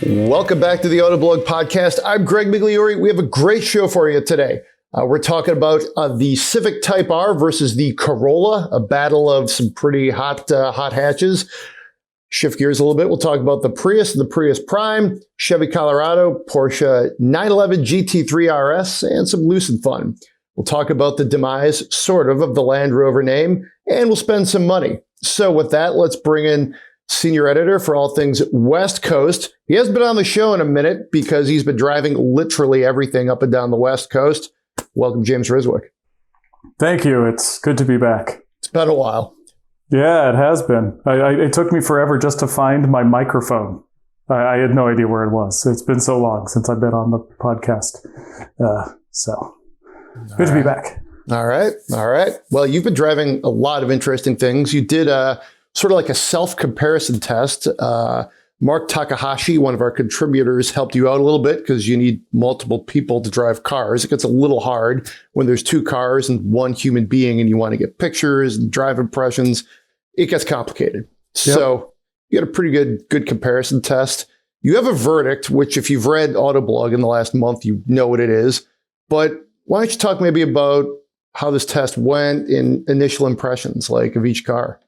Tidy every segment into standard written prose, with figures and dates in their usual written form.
Welcome back to the Autoblog Podcast. I'm Greg Migliore. We have a great show for you today. We're talking about the Civic Type R versus the Corolla, a battle of some pretty hot hatches. Shift gears a little bit. We'll talk about the Prius and the Prius Prime, Chevy Colorado, Porsche 911 GT3 RS, and some Lucid fun. We'll talk about the demise, sort of the Land Rover name, and we'll spend some money. So with that, let's bring in Senior Editor for all things West Coast. He hasn't been on the show in a minute because he's been driving literally everything up and down the West Coast. Welcome, James Riswick. Thank you. It's good to be back. It's been a while. Yeah, it has been. It took me forever just to find my microphone. I had no idea where it was. It's been so long since I've been on the podcast. So good to be back. All right. Well, you've been driving a lot of interesting things. You did sort of like a self-comparison test. Mark Takahashi, one of our contributors, helped you out a little bit because you need multiple people to drive cars. It gets a little hard when there's two cars and one human being and you want to get pictures and drive impressions. It gets complicated. Yep. So you got a pretty good comparison test. You have a verdict, which if you've read Autoblog in the last month, you know what it is. But why don't you talk maybe about how this test went in initial impressions, like of each car?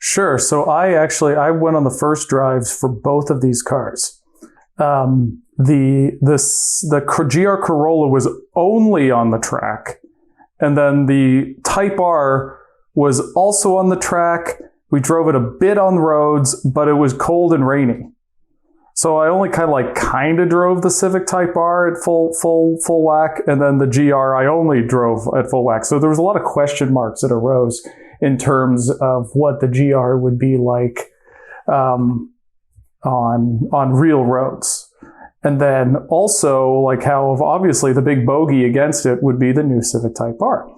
Sure. So I went on the first drives for both of these cars. The GR Corolla was only on the track, and then the Type R was also on the track. We drove it a bit on the roads, but it was cold and rainy. So I only kind of drove the Civic Type R at full whack, and then the GR I only drove at full whack. So there was a lot of question marks that arose in terms of what the GR would be like on real roads. And then also like how obviously the big bogey against it would be the new Civic Type R.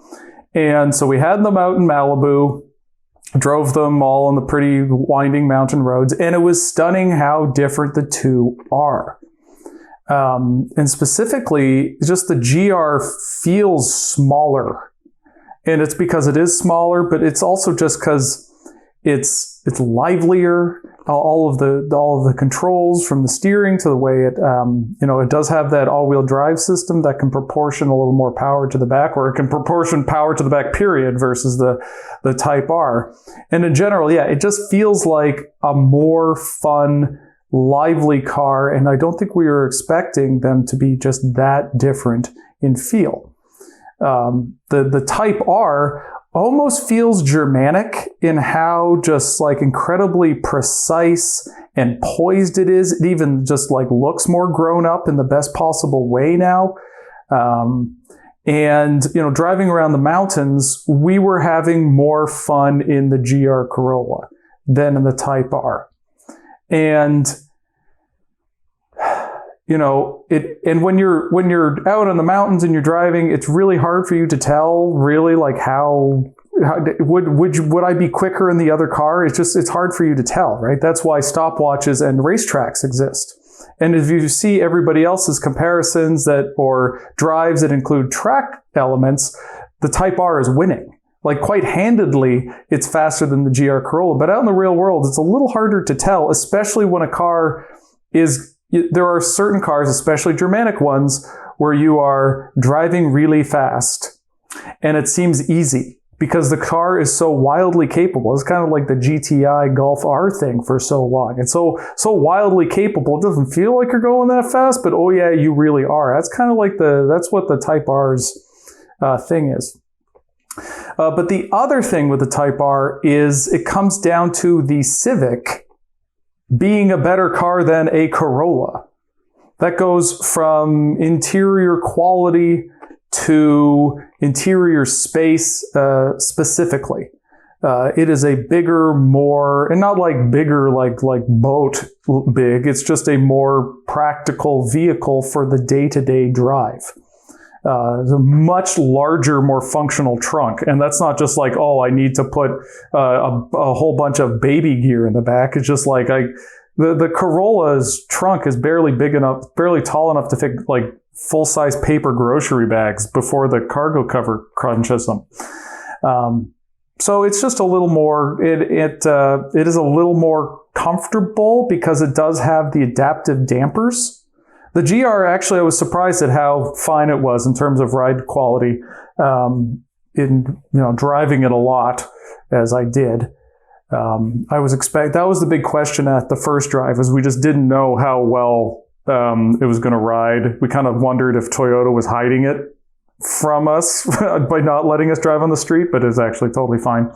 And so we had them out in Malibu, drove them all on the pretty winding mountain roads, and it was stunning how different the two are. And specifically, just the GR feels smaller. And it's because it is smaller, but it's also just because it's livelier. All of the controls, from the steering to the way it it does have that all-wheel drive system that can proportion a little more power to the back, or it can proportion power to the back period versus the Type R. And in general, yeah, it just feels like a more fun, lively car. And I don't think we were expecting them to be just that different in feel. The Type R almost feels Germanic in how just like incredibly precise and poised it is. It even just like looks more grown up in the best possible way now. And driving around the mountains, we were having more fun in the GR Corolla than in the Type R. And and when you're out on the mountains and you're driving, it's really hard for you to tell really like how would I be quicker in the other car? It's hard for you to tell, right? That's why stopwatches and racetracks exist. And if you see everybody else's comparisons or drives that include track elements, the Type R is winning. Like quite handedly, it's faster than the GR Corolla. But out in the real world, it's a little harder to tell, especially when a car there are certain cars, especially Germanic ones, where you are driving really fast and it seems easy because the car is so wildly capable. It's kind of like the GTI Golf R thing for so long. It's so wildly capable. It doesn't feel like you're going that fast, but oh yeah, you really are. That's kind of like that's what the Type R's thing is. But the other thing with the Type R is it comes down to the Civic being a better car than a Corolla. That goes from interior quality to interior space specifically. It is a bigger, more, and not like bigger like boat big, it's just a more practical vehicle for the day-to-day drive. It's a much larger, more functional trunk. And that's not just like, oh, I need to put a whole bunch of baby gear in the back. It's just like the Corolla's trunk is barely tall enough to fit like full-size paper grocery bags before the cargo cover crunches them. So it's just a little more, it is a little more comfortable because it does have the adaptive dampers. The GR, actually, I was surprised at how fine it was in terms of ride quality, driving it a lot as I did. That was the big question at the first drive, is we just didn't know how well it was going to ride. We kind of wondered if Toyota was hiding it from us by not letting us drive on the street, but it's actually totally fine.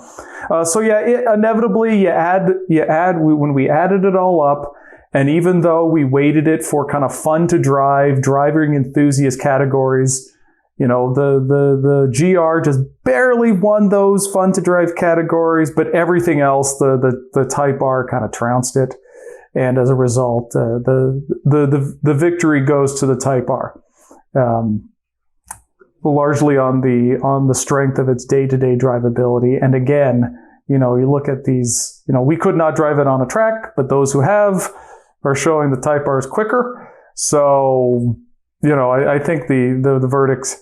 Inevitably when we added it all up, and even though we weighted it for kind of fun to drive, driving enthusiast categories, the GR just barely won those fun to drive categories, but everything else, the Type R kind of trounced it. And as a result, the victory goes to the Type R. Largely on the strength of its day-to-day drivability. And again, you look at these, we could not drive it on a track, but those who have are showing the Type R is quicker. So, I think the verdict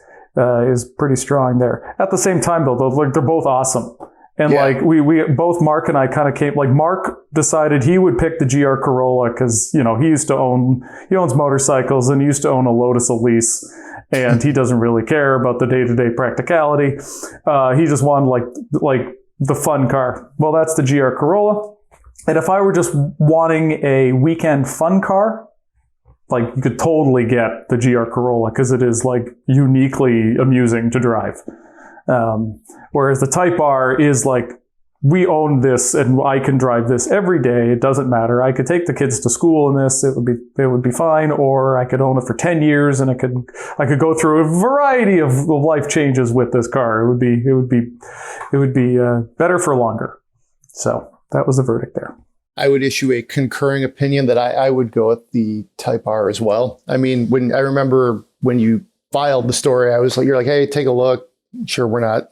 is pretty strong there. At the same time, though, they're both awesome. And we both, Mark and I kind of came, Mark decided he would pick the GR Corolla because, he owns motorcycles and he used to own a Lotus Elise, and he doesn't really care about the day-to-day practicality. He just wanted like the fun car. Well, that's the GR Corolla. And if I were just wanting a weekend fun car, you could totally get the GR Corolla because it is uniquely amusing to drive. Whereas the Type R is we own this and I can drive this every day. It doesn't matter. I could take the kids to school in this. It would be fine. Or I could own it for 10 years and I could go through a variety of life changes with this car. It would be better for longer. So that was the verdict there. I would issue a concurring opinion that I would go with the Type R as well. I mean, I remember when you filed the story, I was you're like, hey, take a look. Sure, we're not,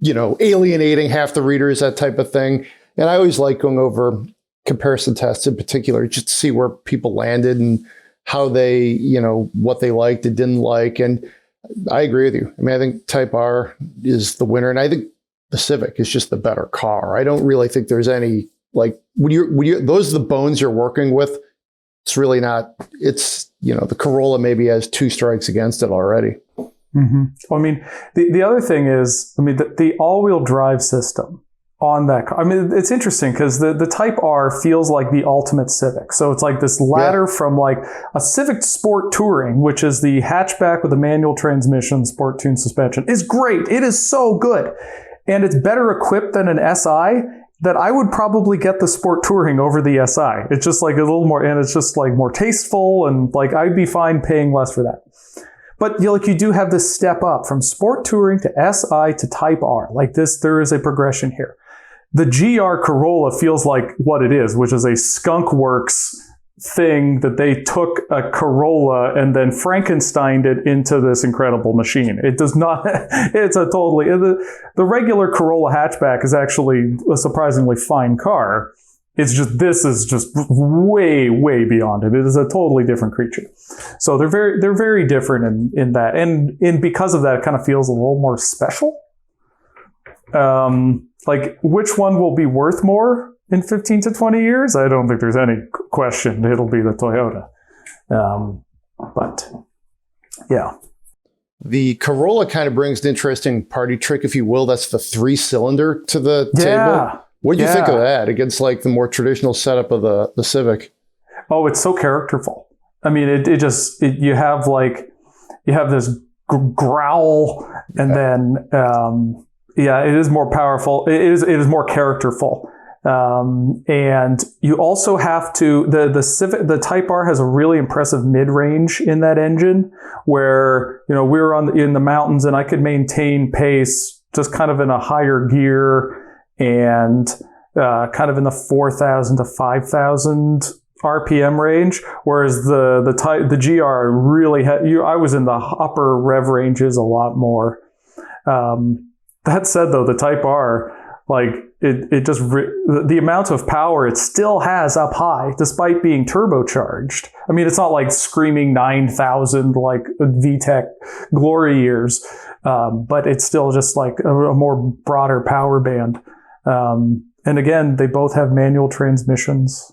alienating half the readers, that type of thing. And I always like going over comparison tests in particular, just to see where people landed and how they, what they liked and didn't like. And I agree with you. I mean, I think Type R is the winner. And I think the Civic is just the better car. I don't really think there's any, those are the bones you're working with. It's really not, the Corolla maybe has 2 strikes against it already. Mm-hmm. Well, I mean, the other thing is, the all-wheel drive system on that car. I mean, it's interesting because the Type R feels like the ultimate Civic. So it's this ladder from a Civic Sport Touring, which is the hatchback with a manual transmission, sport tune suspension, is great. It is so good. And it's better equipped than an SI, that I would probably get the Sport Touring over the SI. It's just a little more, and it's just more tasteful, and I'd be fine paying less for that. But you do have this step up from Sport Touring to SI to Type R. There is a progression here. The GR Corolla feels like what it is, which is a skunk works thing that they took a Corolla and then Frankensteined it into this incredible machine. It does not, it's a totally, the regular Corolla hatchback is actually a surprisingly fine car. It's just, this is just way, way beyond it. It is a totally different creature. So they're very different in that. And because of that, it kind of feels a little more special. Which one will be worth more in 15 to 20 years? I don't think there's any question it'll be the Toyota. But yeah. The Corolla kind of brings an interesting party trick, if you will. That's the 3-cylinder to the table. What do you think of that against the more traditional setup of the Civic? Oh, it's so characterful. I mean, you have this growl, and then it is more powerful. It is more characterful. And you also have to, the Type R has a really impressive mid-range in that engine where, we were in the mountains and I could maintain pace just kind of in a higher gear and, kind of in the 4,000 to 5,000 RPM range. Whereas the GR really I was in the upper rev ranges a lot more. That said though, the Type R, the amount of power it still has up high, despite being turbocharged. I mean, it's not like screaming 9,000 like VTEC glory years, but it's still just like a more broader power band. And again, they both have manual transmissions.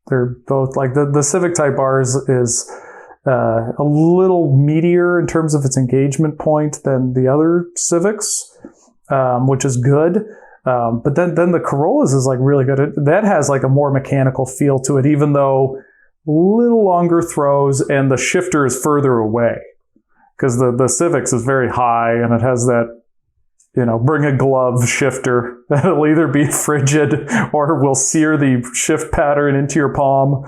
They're both like the Civic Type R is a little meatier in terms of its engagement point than the other Civics, which is good. But then the Corollas is like really good. That has like a more mechanical feel to it, even though a little longer throws and the shifter is further away, because the Civics is very high and it has that, bring a glove shifter that'll either be frigid or will sear the shift pattern into your palm.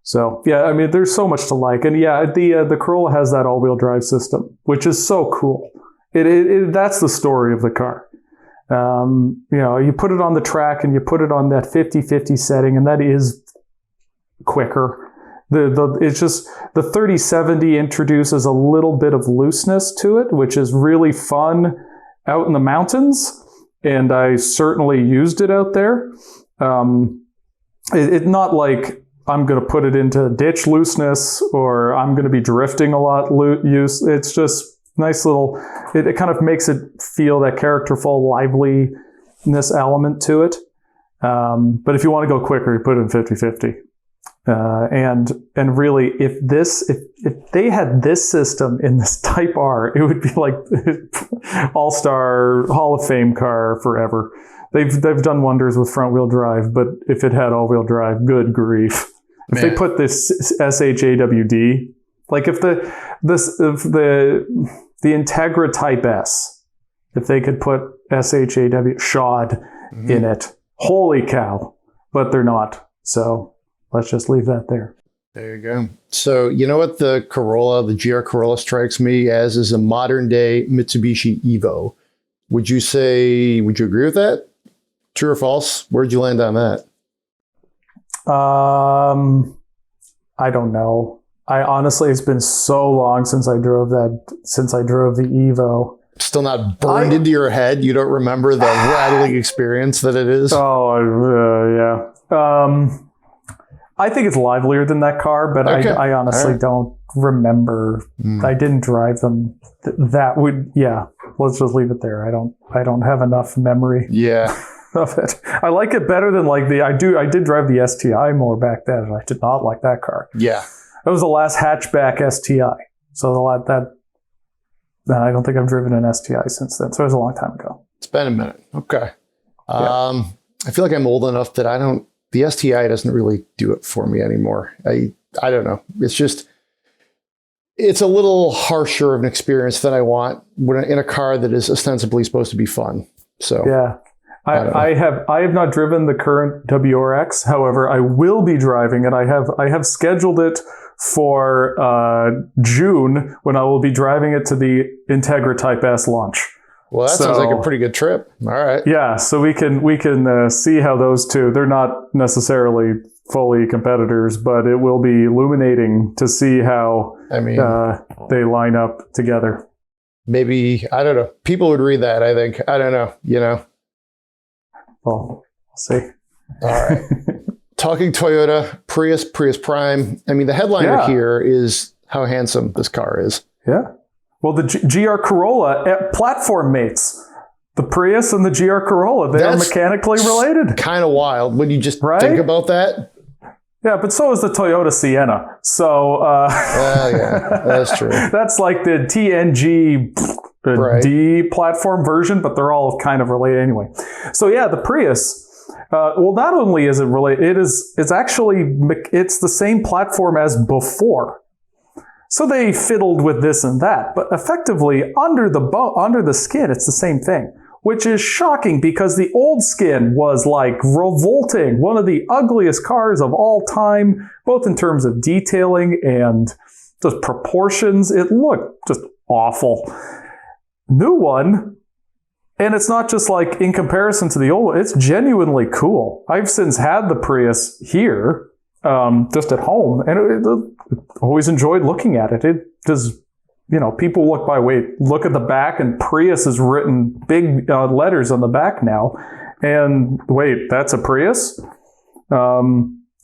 So yeah, I mean, there's so much to like. And yeah, the Corolla has that all-wheel drive system, which is so cool. That's the story of the car. You put it on the track and you put it on that 50-50 setting, and that is quicker. It's just the 3070 introduces a little bit of looseness to it, which is really fun out in the mountains. And I certainly used it out there. It's not like I'm going to put it into ditch looseness or I'm going to be drifting a lot It's just nice little, it kind of makes it feel that characterful liveliness element to it. But if you want to go quicker, you put it in 50-50. And really, if they had this system in this Type R, it would be like all-star Hall of Fame car forever. They've done wonders with front-wheel drive, but if it had all-wheel drive, good grief. If they put this SHAWD, like if the Integra Type S, if they could put SHAWD in it, holy cow! But they're not. So let's just leave that there. There you go. So you know what the GR Corolla strikes me as is a modern day Mitsubishi Evo. Would you agree with that? True or false? Where'd you land on that? I don't know. I honestly, it's been so long since I drove the Evo. Still not burned into your head? You don't remember the rattling experience that it is? Oh, yeah. I think it's livelier than that car, but okay. I honestly don't remember. I didn't drive them. Let's just leave it there. I don't have enough memory. Yeah. Of it. I like it better than like I did drive the STI more back then, and I did not like that car. Yeah. That was the last hatchback STI. So I don't think I've driven an STI since then. So it was a long time ago. It's been a minute. Okay. Yeah. I feel like I'm old enough that the STI doesn't really do it for me anymore. I don't know. It's a little harsher of an experience than I want in a car that is ostensibly supposed to be fun. So yeah. I have not driven the current WRX. However, I will be driving it. I have scheduled it for June when I will be driving it to the Integra Type S launch. Well, that sounds like a pretty good trip. All right. Yeah, so we can see how those two. They're not necessarily fully competitors, but it will be illuminating to see how they line up together. Maybe, I don't know. People would read that, I think. I don't know. Well, we'll see. All right. Talking Toyota, Prius Prime. I mean, the headliner here is how handsome this car is. Yeah. Well, the GR Corolla platform mates. The Prius and the GR Corolla, they are mechanically related. Kind of wild when you just think about that. Yeah, but so is the Toyota Sienna. So, yeah, that's true. That's like the TNG D platform version, but they're all kind of related anyway. So yeah, the Prius. Not only is it related, it's the same platform as before. So they fiddled with this and that, but effectively under the skin, it's the same thing, which is shocking because the old skin was like revolting, one of the ugliest cars of all time, both in terms of detailing and just proportions. It looked just awful. New one, and it's not just like in comparison to the old one, it's genuinely cool. I've since had the Prius here, just at home, and I always enjoyed looking at it. It is people look at the back, and Prius is written big letters on the back now. And wait, that's a Prius?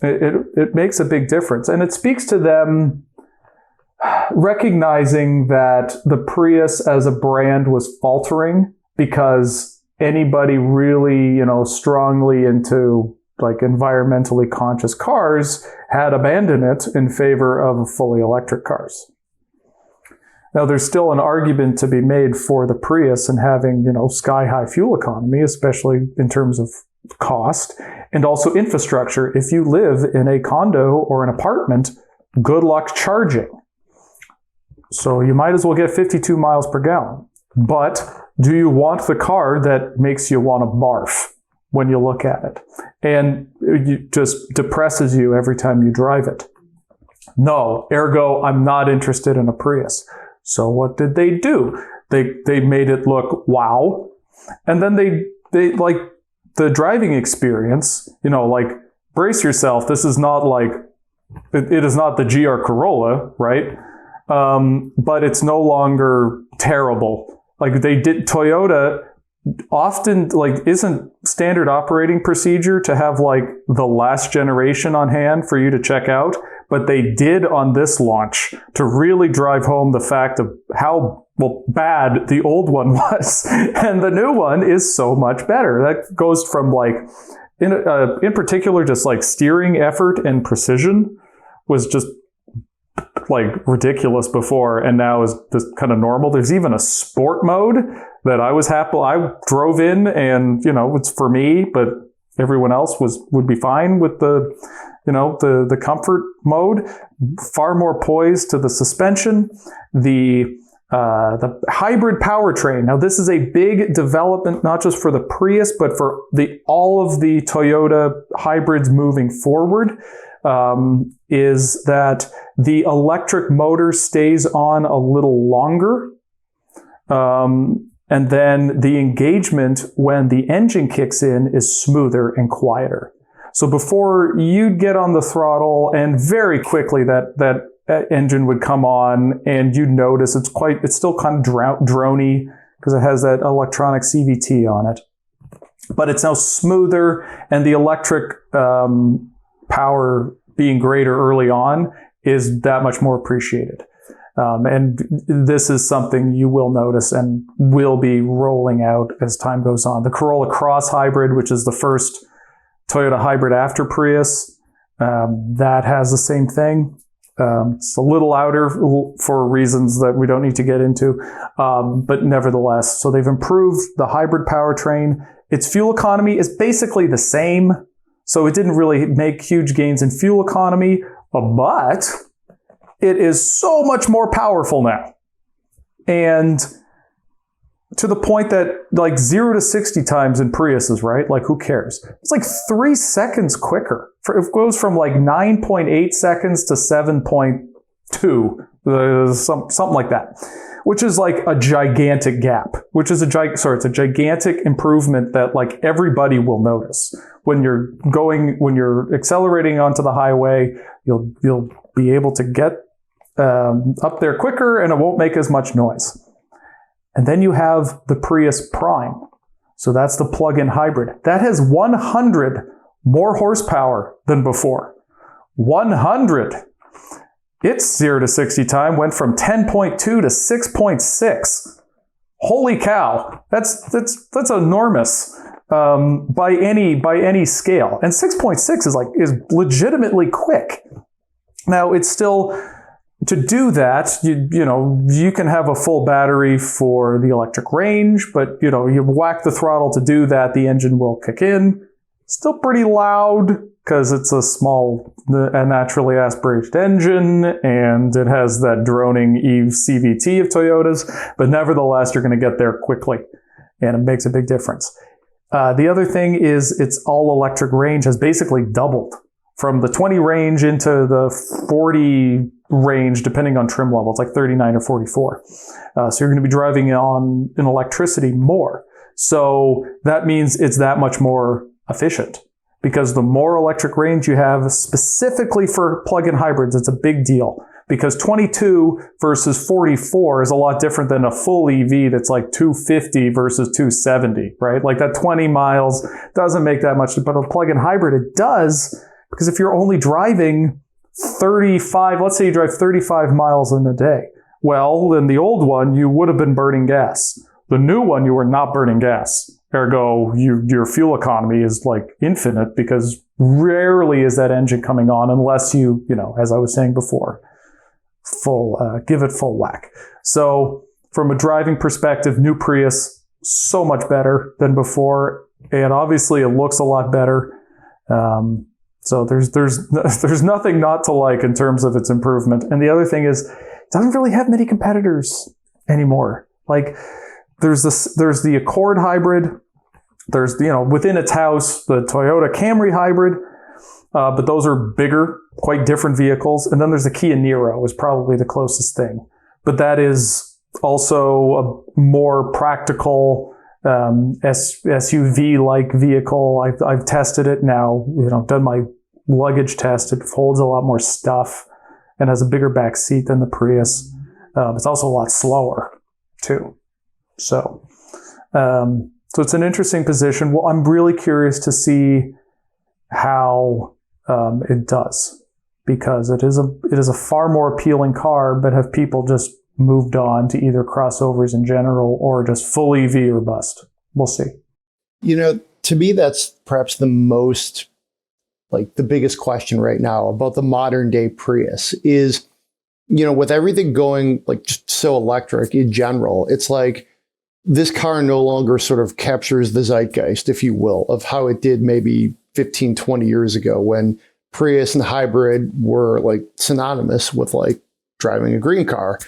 It makes a big difference. And it speaks to them recognizing that the Prius as a brand was faltering because anybody really, strongly into like environmentally conscious cars had abandoned it in favor of fully electric cars. Now, there's still an argument to be made for the Prius and having, sky-high fuel economy, especially in terms of cost, and also infrastructure. If you live in a condo or an apartment, good luck charging. So you might as well get 52 miles per gallon. But do you want the car that makes you want to barf when you look at it? And it just depresses you every time you drive it? No, ergo, I'm not interested in a Prius. So what did they do? They made it look wow. And then they like the driving experience, brace yourself. This is not like, it is not the GR Corolla, right? But it's no longer terrible. Like Toyota often isn't standard operating procedure to have the last generation on hand for you to check out, but they did on this launch to really drive home the fact of how bad the old one was. And the new one is so much better. That goes from in particular, just steering effort and precision was just ridiculous before, and now is just kind of normal. There's even a sport mode that I was happy. I drove in, and it's for me, but everyone else would be fine with the comfort mode. Far more poise to the suspension. The hybrid powertrain. Now, this is a big development, not just for the Prius, but for all of the Toyota hybrids moving forward. Is that the electric motor stays on a little longer. And then the engagement when the engine kicks in is smoother and quieter. So before you'd get on the throttle and very quickly that engine would come on and you'd notice it's still kind of droney because it has that electronic CVT on it. But it's now smoother, and the electric power being greater early on is that much more appreciated. And this is something you will notice and will be rolling out as time goes on. The Corolla Cross Hybrid, which is the first Toyota hybrid after Prius, that has the same thing. It's a little louder for reasons that we don't need to get into, but nevertheless. So they've improved the hybrid powertrain. Its fuel economy is basically the same. So it didn't really make huge gains in fuel economy, but it is so much more powerful now. And to the point that 0 to 60 times in Priuses, right? Who cares? It's 3 seconds quicker. It goes from 9.8 seconds to 7.2, something like that, which is a gigantic gap, which is it's a gigantic improvement that everybody will notice. When you're accelerating onto the highway, you'll be able to get up there quicker, and it won't make as much noise. And then you have the Prius Prime. So that's the plug-in hybrid. That has 100 more horsepower than before. 100. Its 0 to 60 time went from 10.2 to 6.6. Holy cow. That's enormous. By any scale. And 6.6 is legitimately quick. Now, it's still, to do that, you can have a full battery for the electric range, but you whack the throttle to do that, the engine will kick in. Still pretty loud because it's a small, naturally aspirated engine, and it has that droning CVT of Toyotas, but nevertheless, you're going to get there quickly, and it makes a big difference. The other thing is its all-electric range has basically doubled from the 20 range into the 40 range, depending on trim level. It's 39 or 44. So you're going to be driving in electricity more. So that means it's that much more efficient, because the more electric range you have, specifically for plug-in hybrids, it's a big deal, because 22 versus 44 is a lot different than a full EV that's like 250 versus 270, right? Like that 20 miles doesn't make that much, but a plug-in hybrid, it does, because if you're only driving 35, let's say you drive 35 miles in a day. Well, in the old one, you would have been burning gas. The new one, you were not burning gas. Ergo, your fuel economy is like infinite, because rarely is that engine coming on unless you as I was saying before, give it full whack. So from a driving perspective, new Prius, so much better than before. And obviously it looks a lot better. So there's nothing not to like in terms of its improvement. And the other thing is, it doesn't really have many competitors anymore. Like there's the Accord hybrid. There's, within its house, the Toyota Camry hybrid. But those are bigger, quite different vehicles. And then there's the Kia Niro is probably the closest thing. But that is also a more practical SUV-like vehicle. I've tested it now, done my luggage test. It holds a lot more stuff and has a bigger back seat than the Prius. It's also a lot slower too. So it's an interesting position. Well, I'm really curious to see how it does, because it is a far more appealing car, but have people just moved on to either crossovers in general or just full EV or bust? We'll see. To me, that's perhaps the most, like, the biggest question right now about the modern day Prius is, with everything going like just so electric in general, it's like this car no longer sort of captures the zeitgeist, if you will, of how it did maybe 15, 20 years ago, when Prius and hybrid were like synonymous with like driving a green car.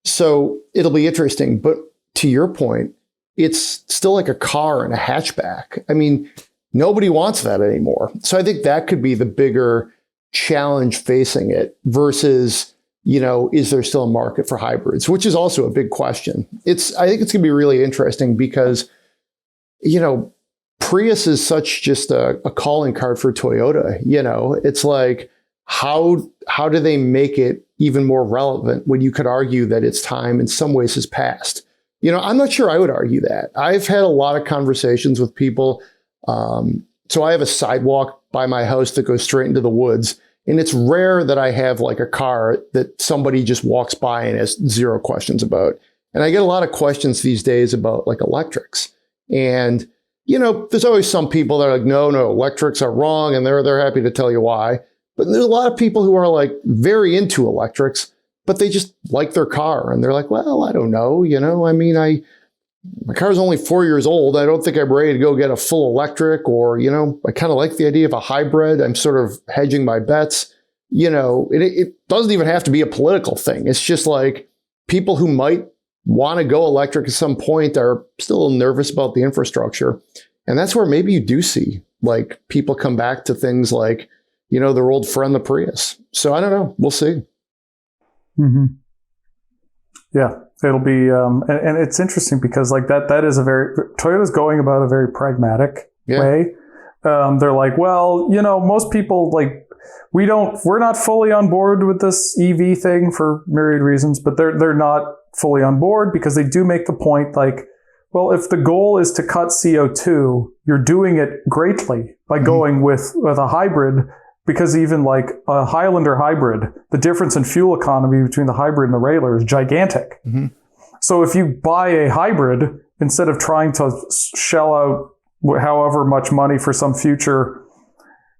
So it'll be interesting. But to your point, it's still like a car and a hatchback. I mean, nobody wants that anymore. So I think that could be the bigger challenge facing it versus, is there still a market for hybrids, which is also a big question. I think it's going to be really interesting because, Prius is such just a calling card for Toyota. It's like, how do they make it even more relevant when you could argue that its time in some ways has passed? I'm not sure I would argue that. I've had a lot of conversations with people. So I have a sidewalk by my house that goes straight into the woods. And it's rare that I have like a car that somebody just walks by and has zero questions about. And I get a lot of questions these days about like electrics. And, there's always some people that are like, no, electrics are wrong. And they're happy to tell you why. But there's a lot of people who are like very into electrics, but they just like their car. And they're like, well, I don't know. My car's only 4 years old. I don't think I'm ready to go get a full electric, or, I kind of like the idea of a hybrid. I'm sort of hedging my bets. It doesn't even have to be a political thing. It's just like people who might want to go electric at some point are still nervous about the infrastructure. And that's where maybe you do see like people come back to things like, their old friend, the Prius. So I don't know. We'll see. Mm-hmm. Yeah, it'll be, and it's interesting because like that is Toyota's going about a very pragmatic way. They're like, well, most people like, we're not fully on board with this EV thing for myriad reasons, but they're not fully on board because they do make the point like, well, if the goal is to cut CO2, you're doing it greatly by going with a hybrid. Because even like a Highlander hybrid, the difference in fuel economy between the hybrid and the regular is gigantic. Mm-hmm. So if you buy a hybrid, instead of trying to shell out however much money for some future,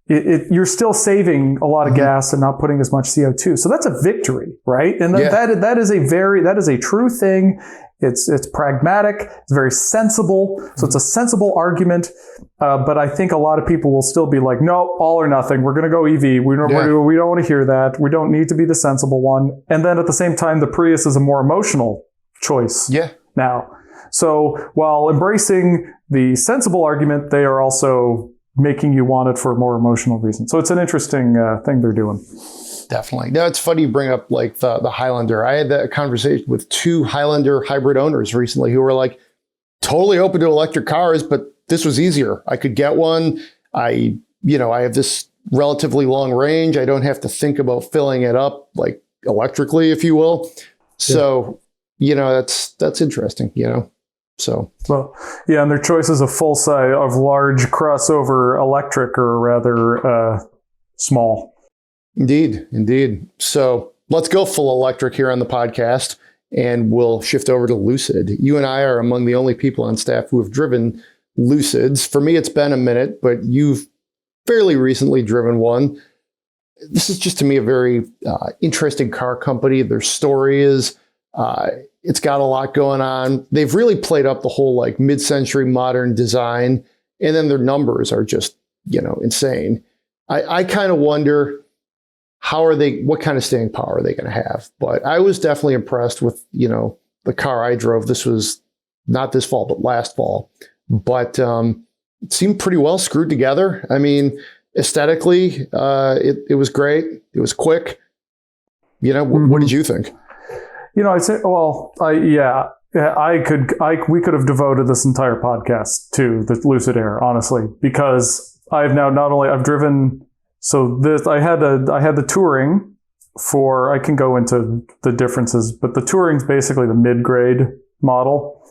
you're still saving a lot of gas and not putting as much CO2. So that's a victory, right? And that is a true thing. It's pragmatic. It's very sensible. So it's a sensible argument. But I think a lot of people will still be like, no, all or nothing. We're going to go EV. We don't want to hear that. We don't need to be the sensible one. And then at the same time, the Prius is a more emotional choice now. So while embracing the sensible argument, they are also making you want it for a more emotional reason. So it's an interesting thing they're doing. Definitely. No, it's funny you bring up like the Highlander. I had that conversation with 2 Highlander hybrid owners recently who were like totally open to electric cars, but this was easier. I could get one. I have this relatively long range. I don't have to think about filling it up like electrically, if you will. So, that's interesting, So, well, yeah, and their choices of full size, of large crossover electric, are rather small. Indeed. So let's go full electric here on the podcast, and we'll shift over to Lucid. You and I are among the only people on staff who have driven Lucids. For me, it's been a minute, but you've fairly recently driven one. This is just, to me, a very interesting car company. Their story is, it's got a lot going on. They've really played up the whole like mid-century modern design, and then their numbers are just, insane. I kind of wonder, what kind of staying power are they going to have? But I was definitely impressed with, the car I drove. This was not this fall, but last fall. But it seemed pretty well screwed together. I mean, aesthetically, it was great. It was quick. What did you think? I'd say, we could have devoted this entire podcast to the Lucid Air, honestly, because I've driven. So I had the Touring I can go into the differences, but the Touring's basically the mid-grade model.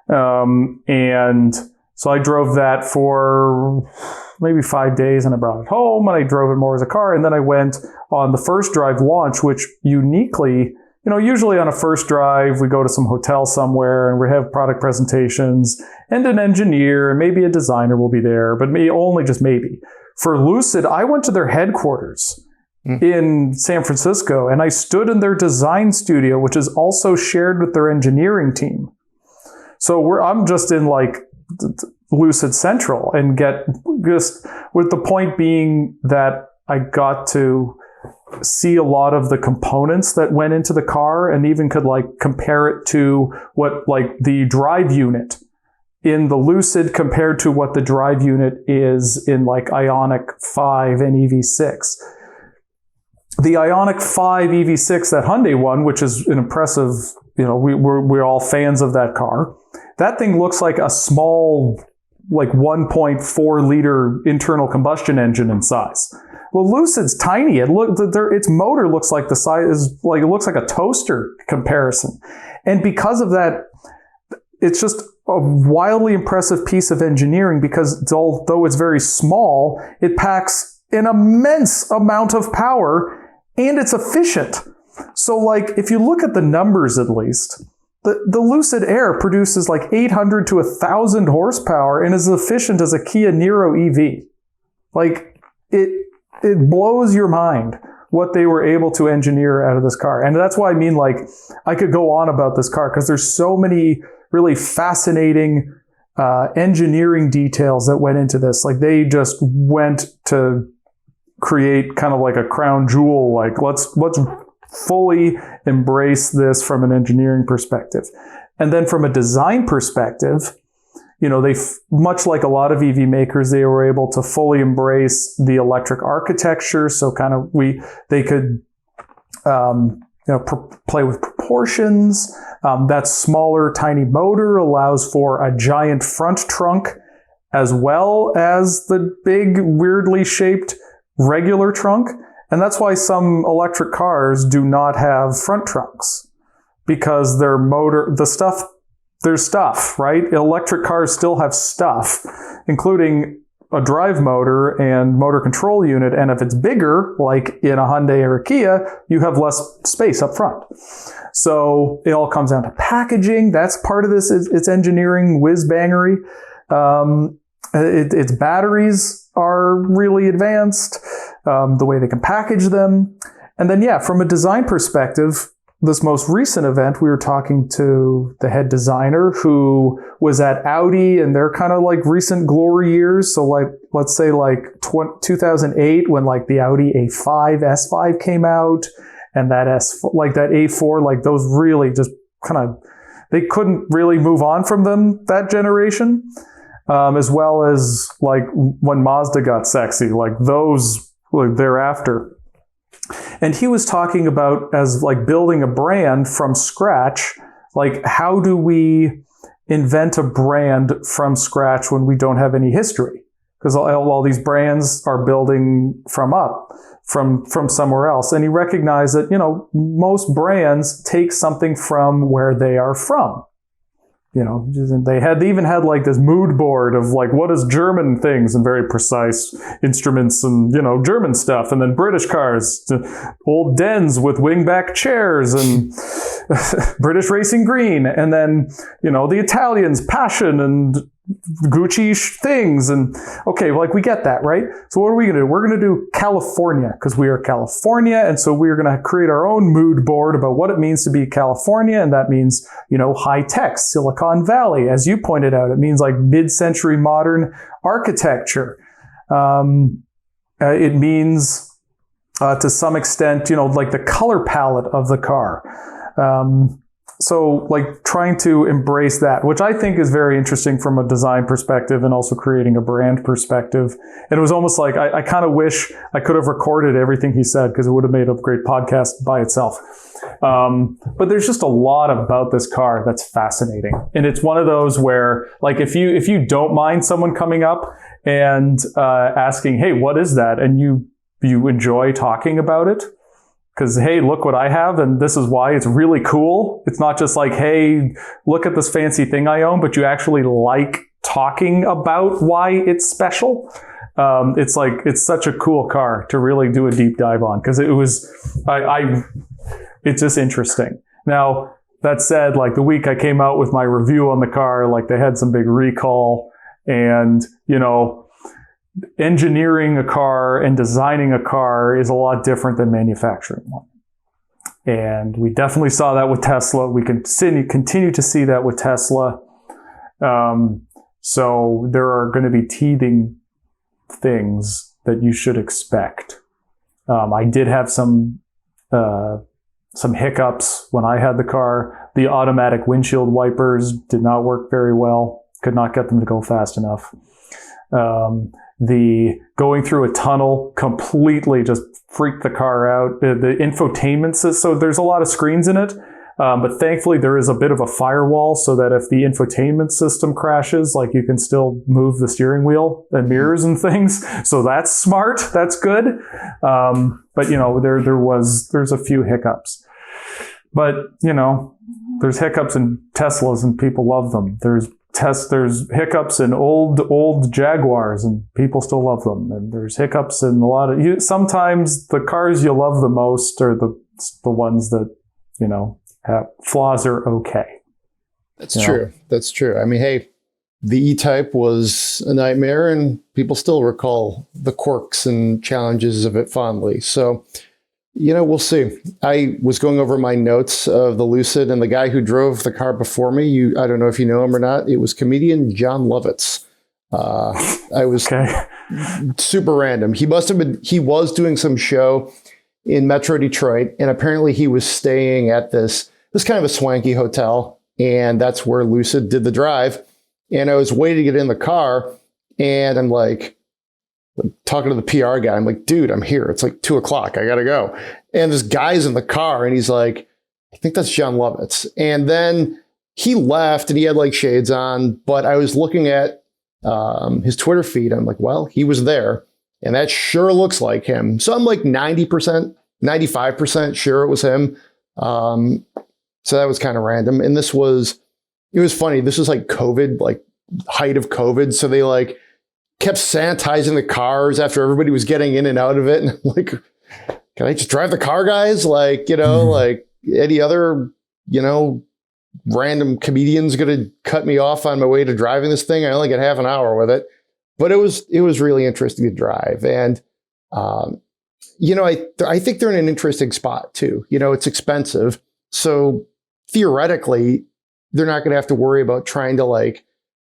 And so I drove that for maybe 5 days, and I brought it home, and I drove it more as a car. And then I went on the first drive launch, which uniquely, usually on a first drive, we go to some hotel somewhere and we have product presentations and an engineer and maybe a designer will be there, but only just maybe. For Lucid, I went to their headquarters in San Francisco, and I stood in their design studio, which is also shared with their engineering team. So I'm just in like Lucid Central, and just with the point being that I got to see a lot of the components that went into the car, and even could like compare it to what like the drive unit in the Lucid compared to what the drive unit is in like Ioniq 5 and EV6. The Ioniq 5 EV6, that Hyundai one, which is an impressive, we're all fans of that car. That thing looks like a small, like 1.4 liter internal combustion engine in size. Well, Lucid's tiny. Its motor looks like the size it looks like a toaster comparison. And because of that, it's just a wildly impressive piece of engineering, because although it's very small, it packs an immense amount of power, and it's efficient. So like, if you look at the numbers, at least, the Lucid Air produces like 800 to 1,000 horsepower and is as efficient as a Kia Niro EV. Like, it blows your mind what they were able to engineer out of this car. And that's why I could go on about this car, because there's so many really fascinating engineering details that went into this. Like, they just went to create kind of like a crown jewel. Like, let's fully embrace this from an engineering perspective. And then from a design perspective, they, much like a lot of EV makers, they were able to fully embrace the electric architecture. So they could, play with proportions. That smaller, tiny motor allows for a giant front trunk, as well as the big, weirdly shaped regular trunk. And that's why some electric cars do not have front trunks, because there's stuff, right? Electric cars still have stuff, including a drive motor and motor control unit. And if it's bigger, like in a Hyundai or a Kia, you have less space up front. So it all comes down to packaging. That's part of this. It's engineering whiz-bangery. Its batteries are really advanced, the way they can package them. And then, from a design perspective, this most recent event, we were talking to the head designer who was at Audi in their kind of like recent glory years. So like, let's say like 2008, when like the Audi A5, S5 came out, and that that A4, like those really just kind of, they couldn't really move on from them, that generation. As well as like when Mazda got sexy, like those thereafter. And he was talking about as like building a brand from scratch, like how do we invent a brand from scratch when we don't have any history? because all these brands are building from somewhere else. And he recognized that, most brands take something from where they are from. They even had like this mood board of like, what is German things, and very precise instruments and, German stuff. And then British cars, old Dens with wingback chairs and British racing green. And then, the Italians, passion and Gucci things. And okay, like we get that, right? So what are we going to do? We're going to do California because we are California. And so we're going to create our own mood board about what it means to be California. And that means, high tech, Silicon Valley. As you pointed out, it means like mid-century modern architecture. It means, to some extent, like the color palette of the car. So like trying to embrace that, which I think is very interesting from a design perspective and also creating a brand perspective. And it was almost like I kind of wish I could have recorded everything he said because it would have made a great podcast by itself. But there's just a lot about this car that's fascinating. And it's one of those where like if you don't mind someone coming up and asking, hey, what is that? And you enjoy talking about it. Because, hey, look what I have, and this is why it's really cool. It's not just like, hey, look at this fancy thing I own, but you actually like talking about why it's special. It's such a cool car to really do a deep dive on, because it's just interesting. Now, that said, like the week I came out with my review on the car, like they had some big recall, and, engineering a car and designing a car is a lot different than manufacturing one. And we definitely saw that with Tesla. We continue to see that with Tesla. So there are going to be teething things that you should expect. I did have some hiccups when I had the car. The automatic windshield wipers did not work very well. Could not get them to go fast enough. The going through a tunnel completely just freaked the car out. The infotainment system, so there's a lot of screens in it, but thankfully there is a bit of a firewall so that if the infotainment system crashes, like you can still move the steering wheel and mirrors and things. So that's smart. That's good. But there's a few hiccups. But there's hiccups in Teslas and people love them. There's hiccups in old Jaguars and people still love them. And there's hiccups in a lot of sometimes the cars you love the most are the ones that, have flaws are okay. That's true. That's true. I mean, hey, the E-Type was a nightmare and people still recall the quirks and challenges of it fondly. So, we'll see. I was going over my notes of the Lucid, and the guy who drove the car before me, I don't know if you know him or not, it was comedian John Lovitz. I was super random. He was doing some show in Metro Detroit, and apparently he was staying at this kind of a swanky hotel, and that's where Lucid did the drive. And I was waiting to get in the car, and I'm like, talking to the PR guy, I'm like, dude, I'm here. It's like 2:00. I got to go. And this guy's in the car and he's like, I think that's John Lovitz. And then he left and he had like shades on, but I was looking at his Twitter feed. I'm like, well, he was there and that sure looks like him. So I'm like 90%, 95% sure it was him. So that was kind of random. And it was funny. This was like COVID, like height of COVID. So they like kept sanitizing the cars after everybody was getting in and out of it. And I'm like, can I just drive the car, guys? Like, like any other, random comedian's going to cut me off on my way to driving this thing. I only get half an hour with it, but it was really interesting to drive. And, I think they're in an interesting spot too. It's expensive. So theoretically, they're not going to have to worry about trying to like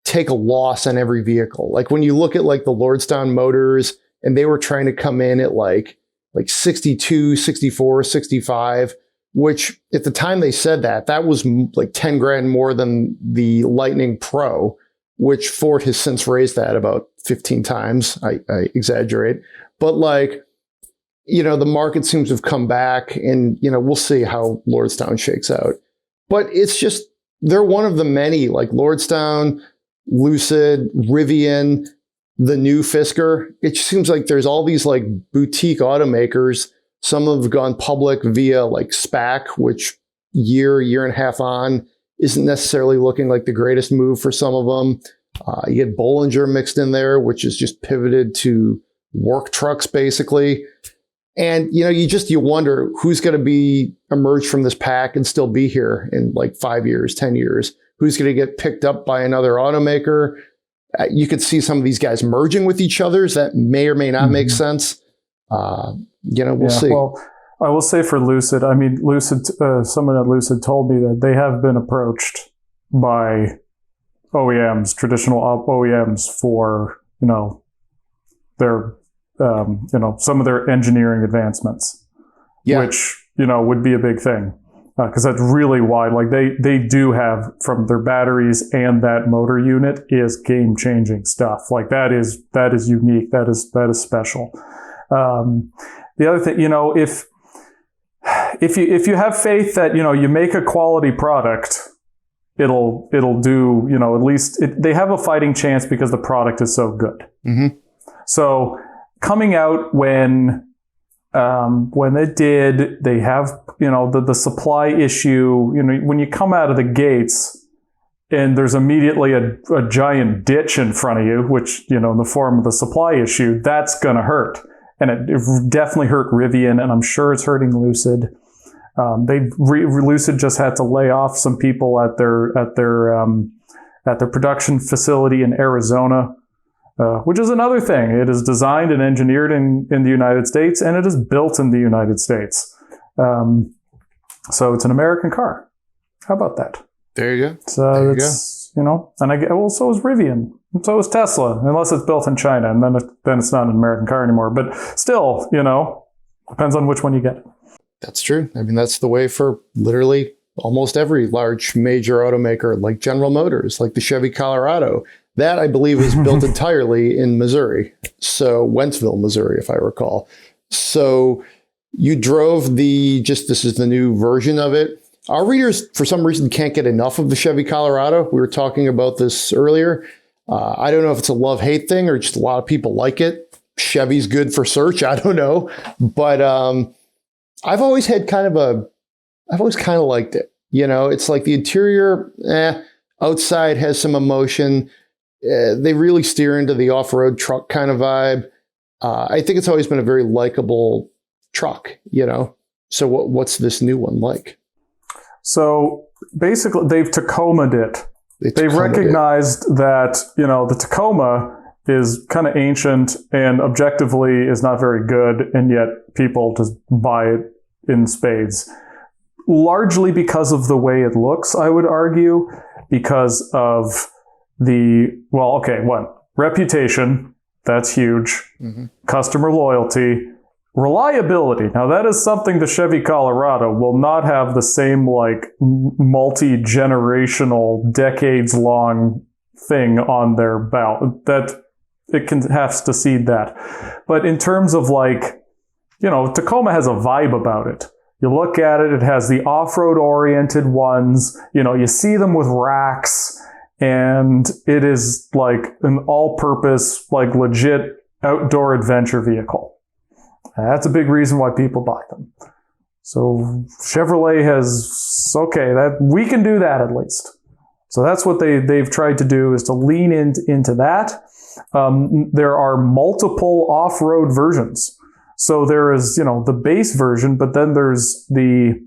take a loss on every vehicle. Like when you look at like the Lordstown Motors and they were trying to come in at like 62, 64, 65, which at the time they said that was like 10 grand more than the Lightning Pro, which Ford has since raised that about 15 times. I exaggerate, but like, the market seems to have come back and, we'll see how Lordstown shakes out, but it's just, they're one of the many like Lordstown, Lucid, Rivian, the new Fisker. It just seems like there's all these like boutique automakers. Some have gone public via like SPAC, which year and a half on isn't necessarily looking like the greatest move for some of them. You get Bollinger mixed in there, which is just pivoted to work trucks basically. And, you wonder who's going to emerge from this pack and still be here in like 5 years, 10 years. Who's going to get picked up by another automaker? You could see some of these guys merging with each other. That may or may not make sense. We'll see. Well, I will say for Lucid, someone at Lucid told me that they have been approached by OEMs, traditional OEMs for, their, some of their engineering advancements, which, would be a big thing. Because that's really wide. Like they do have, from their batteries and that motor unit is game-changing stuff. Like that is unique. That is special. The other thing, if you have faith that you make a quality product, it'll do. At least they have a fighting chance because the product is so good. Mm-hmm. So coming out when it did, they have, the supply issue, when you come out of the gates and there's immediately a giant ditch in front of you, which, in the form of the supply issue, that's going to hurt. And it definitely hurt Rivian, and I'm sure it's hurting Lucid. Lucid just had to lay off some people at their production facility in Arizona. Which is another thing. It is designed and engineered in the United States, and it is built in the United States. So it's an American car. How about that? There you go. So and so is Rivian. And so is Tesla, unless it's built in China, and then it's not an American car anymore. But still, depends on which one you get. That's true. I mean, that's the way for literally almost every large major automaker, like General Motors, like the Chevy Colorado. That, I believe, is built entirely in Missouri. So Wentzville, Missouri, if I recall. So you drove this is the new version of it. Our readers, for some reason, can't get enough of the Chevy Colorado. We were talking about this earlier. I don't know if it's a love-hate thing or just a lot of people like it. Chevy's good for search. I don't know. But I've always kind of liked it. It's like the interior, outside has some emotion. They really steer into the off-road truck kind of vibe. I think it's always been a very likable truck, So what's this new one like? So basically, they've Tacoma'd it. They've recognized that, the Tacoma is kind of ancient and objectively is not very good, and yet people just buy it in spades. Largely because of the way it looks, I would argue, because of reputation, that's huge. Mm-hmm. Customer loyalty, reliability. Now that is something the Chevy Colorado will not have the same multi-generational, decades-long thing on their belt. That it has to cede that. But in terms of Tacoma has a vibe about it. You look at it, it has the off-road oriented ones. You see them with racks. And it is like an all-purpose, legit outdoor adventure vehicle. That's a big reason why people buy them. So Chevrolet that we can do that at least. So that's what they've tried to do, is to lean into that. There are multiple off-road versions. So there is, the base version, but then there's the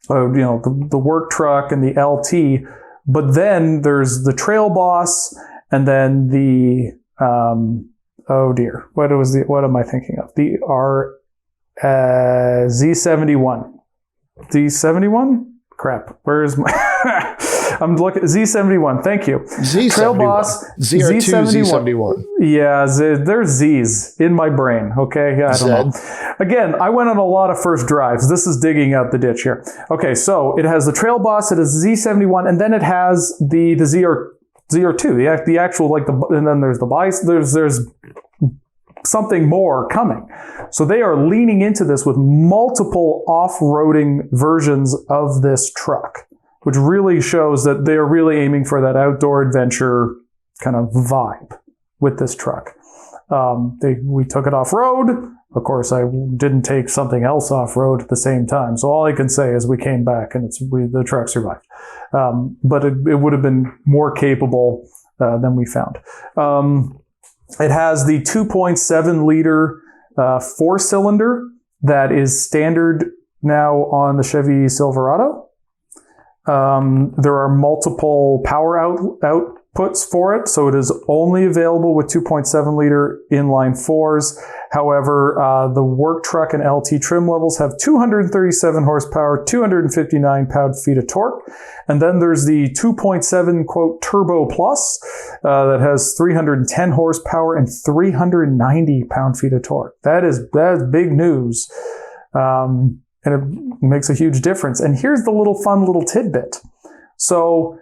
work truck and the LT. But then there's the Trail Boss, and then the what am I thinking of? The Z71. Z71? Crap. Where is my? I'm looking. Z71. Thank you. Z71. Trail Boss. ZR2, Z71. Yeah, there's Z's in my brain. Okay, I don't know. Again, I went on a lot of first drives. This is digging out the ditch here. Okay, so it has the Trail Boss. It has Z71, and then it has the ZR2. The actual and then there's the Bice. There's something more coming. So they are leaning into this with multiple off-roading versions of this truck, which really shows that they are really aiming for that outdoor adventure kind of vibe, with this truck. We took it off-road. Of course, I didn't take something else off-road at the same time. So all I can say is we came back and the truck survived. But it would have been more capable than we found. It has the 2.7 liter 4-cylinder that is standard now on the Chevy Silverado. There are multiple power outputs for it, so it is only available with 2.7 liter inline 4s. However, the work truck and LT trim levels have 237 horsepower, 259 pound-feet of torque. And then there's the 2.7 quote Turbo Plus that has 310 horsepower and 390 pound-feet of torque. That's big news. And it makes a huge difference. And here's the fun little tidbit. So,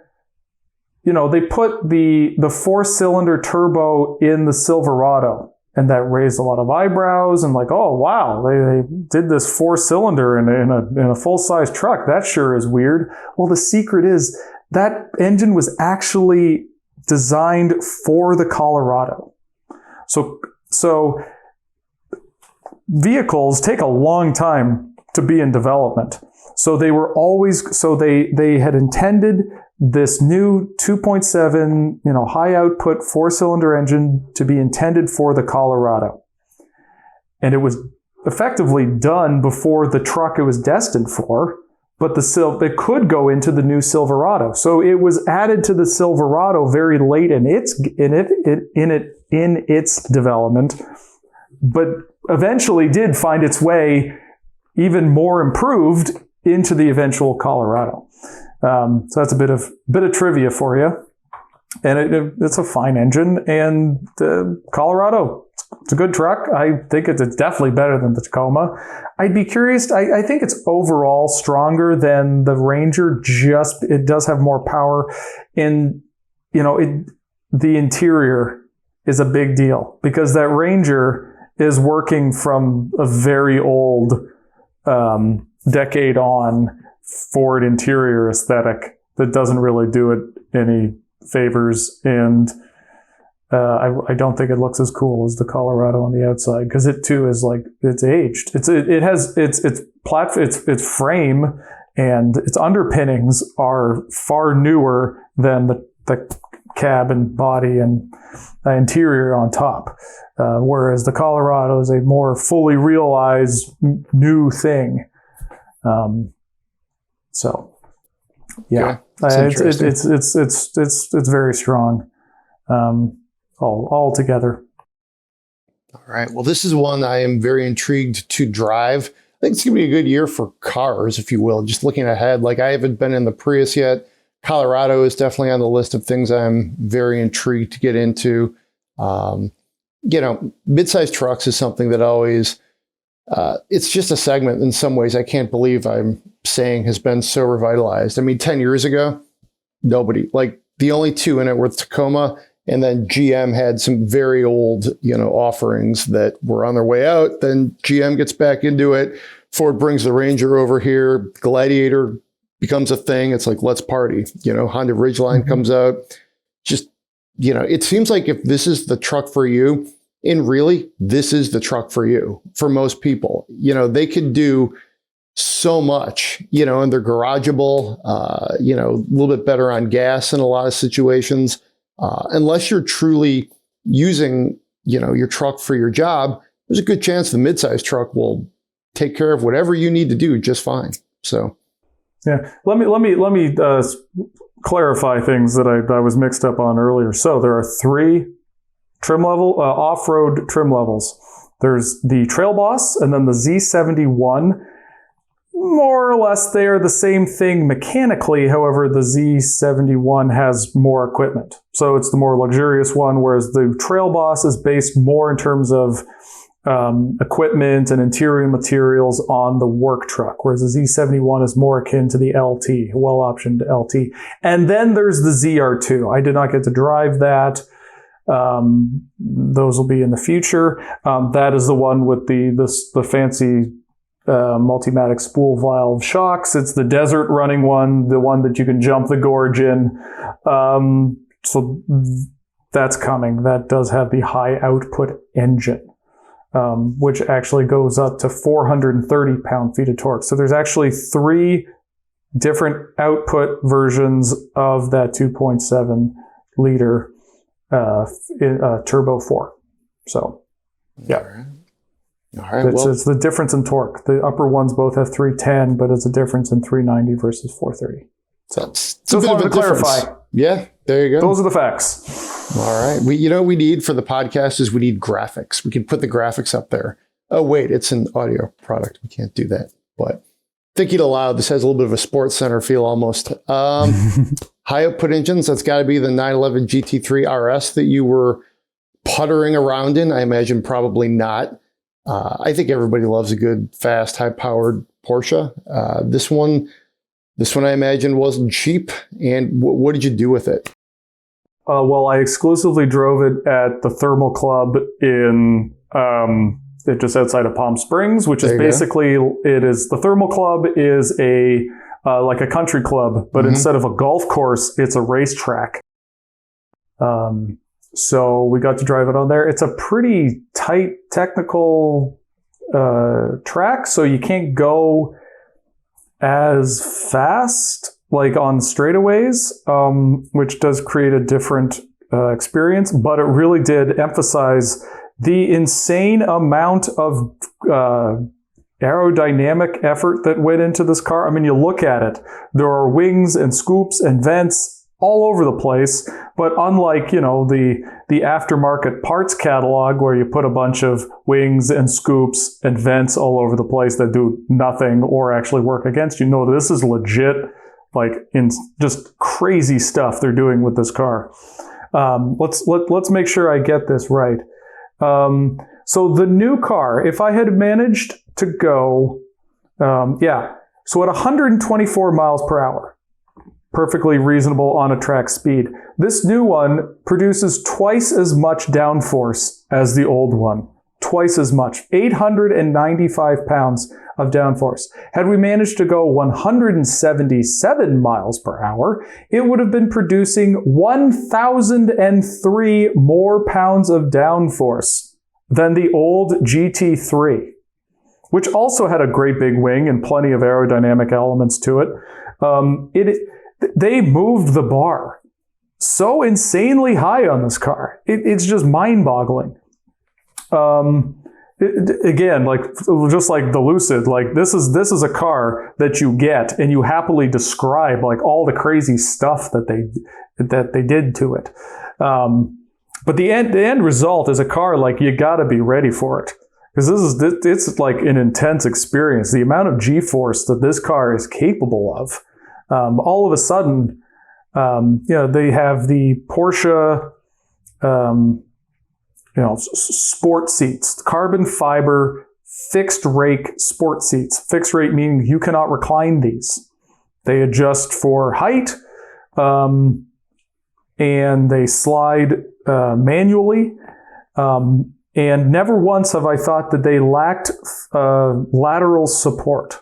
they put the 4-cylinder turbo in the Silverado, and that raised a lot of eyebrows and like, oh, wow, they did this 4-cylinder in a full-size truck. That sure is weird. Well, the secret is that engine was actually designed for the Colorado. So vehicles take a long time to be in development. So they had intended this new 2.7, high output 4-cylinder engine to be intended for the Colorado. And it was effectively done before the truck it was destined for, but it could go into the new Silverado. So it was added to the Silverado very late in its development, but eventually did find its way even more improved into the eventual Colorado. So that's a bit of trivia for you. And it's a fine engine. And the Colorado, it's a good truck. I think it's definitely better than the Tacoma. I'd be curious. I think it's overall stronger than the Ranger. It does have more power. And, the interior is a big deal because that Ranger is working from a very old decade on Ford interior aesthetic that doesn't really do it any favors, and I don't think it looks as cool as the Colorado on the outside because it too is like it's aged. It has its frame and its underpinnings are far newer than the cab and body and interior on top, whereas the Colorado is a more fully realized new thing. So, yeah, it's very strong, all together. All right. Well, this is one I am very intrigued to drive. I think it's going to be a good year for cars, if you will. Just looking ahead, like I haven't been in the Prius yet. Colorado is definitely on the list of things I'm very intrigued to get into. Mid-sized trucks is something that always, it's just a segment in some ways I can't believe I'm saying has been so revitalized. I mean, 10 years ago, nobody, like the only two in it were Tacoma, and then GM had some very old, offerings that were on their way out. Then GM gets back into it. Ford brings the Ranger over here. Gladiator becomes a thing. It's like, let's party. Honda Ridgeline comes out. Just, it seems like if this is the truck for you, and really, this is the truck for you, for most people. They could do so much, and they're garageable, a little bit better on gas in a lot of situations. Unless you're truly using, your truck for your job, there's a good chance the midsize truck will take care of whatever you need to do just fine. So, yeah, let me clarify things that I was mixed up on earlier. So there are 3 trim level, off-road trim levels. There's the Trail Boss and then the Z71. More or less, they are the same thing mechanically. However, the Z71 has more equipment. So it's the more luxurious one, whereas the Trail Boss is based more in terms of equipment and interior materials on the work truck, whereas the Z71 is more akin to the LT, well-optioned LT. And then there's the ZR2. I did not get to drive that. Those will be in the future. That is the one with the fancy Multimatic spool valve shocks. It's the desert running one, the one that you can jump the gorge in. So that's coming. That does have the high output engine, which actually goes up to 430 pound-feet of torque. So there's actually 3 different output versions of that 2.7 liter turbo 4. So, yeah. All right. It's the difference in torque. The upper ones both have 310, but it's a difference in 390 versus 430. So just wanted to clarify. Yeah, there you go. Those are the facts. All right. We need for the podcast is we need graphics. We can put the graphics up there. Oh, wait, it's an audio product. We can't do that. But thinking aloud, this has a little bit of a sports center feel almost. High output engines, that's got to be the 911 GT3 RS that you were puttering around in. I imagine probably not. I think everybody loves a good, fast, high-powered Porsche. This one, I imagine, wasn't cheap. And what did you do with it? Well, I exclusively drove it at the Thermal Club in just outside of Palm Springs, which is basically the Thermal Club is a like a country club, but instead of a golf course, it's a racetrack. So we got to drive it on there. It's a pretty tight technical track, so you can't go as fast like on straightaways, which does create a different experience, but it really did emphasize the insane amount of aerodynamic effort that went into this car. I mean, you look at it, there are wings and scoops and vents all over the place, but unlike, the aftermarket parts catalog where you put a bunch of wings and scoops and vents all over the place that do nothing or actually work against you. No, this is legit, like in just crazy stuff they're doing with this car. Let's make sure I get this right. So the new car, if I had managed to go, so at 124 miles per hour, perfectly reasonable on a track speed. This new one produces twice as much downforce as the old one. Twice as much. 895 pounds of downforce. Had we managed to go 177 miles per hour, it would have been producing 1,003 more pounds of downforce than the old GT3, which also had a great big wing and plenty of aerodynamic elements to it. They moved the bar so insanely high on this car. It's just mind-boggling. Again, just like the Lucid, this is a car that you get and you happily describe all the crazy stuff that they did to it. But the end result is a car you got to be ready for it, because it's like an intense experience. The amount of G-force that this car is capable of. All of a sudden, they have the Porsche, sport seats, carbon fiber, fixed rake sport seats. Fixed rate meaning you cannot recline these. They adjust for height, and they slide manually. And never once have I thought that they lacked lateral support.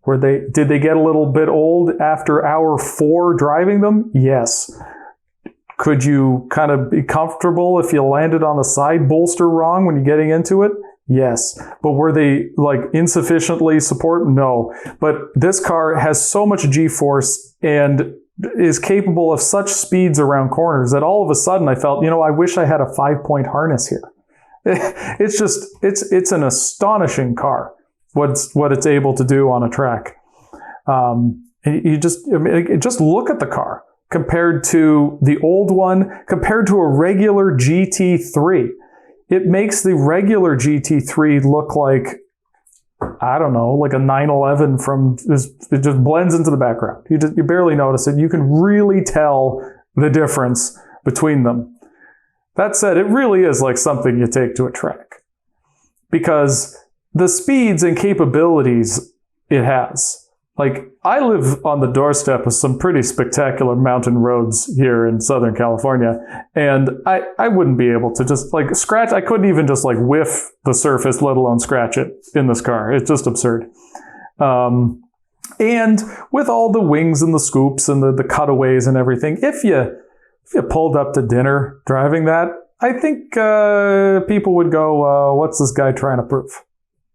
Did they get a little bit old after hour 4 driving them? Yes. Could you kind of be comfortable if you landed on the side bolster wrong when you're getting into it? Yes. But were they insufficiently support? No. But this car has so much G-force and is capable of such speeds around corners that all of a sudden I felt, I wish I had a 5-point harness here. It's an astonishing car. What it's able to do on a track. Just look at the car compared to the old one, compared to a regular GT3. It makes the regular GT3 look like, I don't know, like a 911 it just blends into the background. You barely notice it. You can really tell the difference between them. That said, it really is like something you take to a track, because the speeds and capabilities it has. I live on the doorstep of some pretty spectacular mountain roads here in Southern California, and I wouldn't be able to just scratch. I couldn't even just whiff the surface, let alone scratch it in this car. It's just absurd. And with all the wings and the scoops and the cutaways and everything, if you if you pulled up to dinner driving that, I think people would go, what's this guy trying to prove?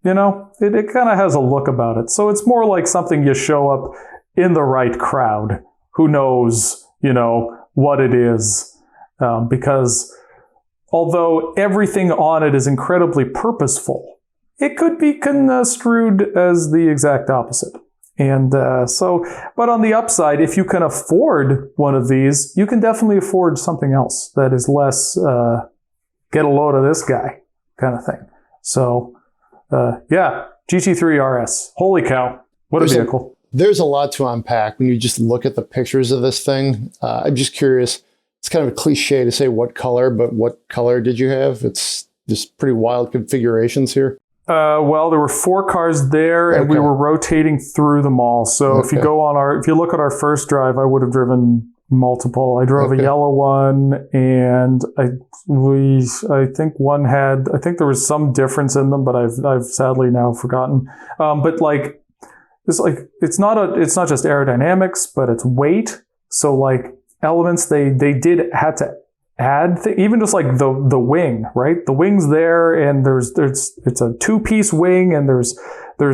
You know, it kind of has a look about it. So it's more like something you show up in the right crowd who knows, you know, what it is. Because although everything on it is incredibly purposeful, it could be construed as the exact opposite. And but on the upside, if you can afford one of these, you can definitely afford something else that is less get a load of this guy kind of thing. So, yeah, GT3 RS. Holy cow. What a vehicle. There's a lot to unpack when you just look at the pictures of this thing. I'm just curious. It's kind of a cliche to say what color, but what color did you have? It's just pretty wild configurations here. Well, there were 4 cars there, and we were rotating through them all. So if you look at our first drive, I would have driven multiple. I drove a yellow one, and I think there was some difference in them, but I've sadly now forgotten. But like it's not just aerodynamics, but it's weight. So like elements they had to add even just like the wing, right? The wing's there, and it's a 2-piece wing, and there's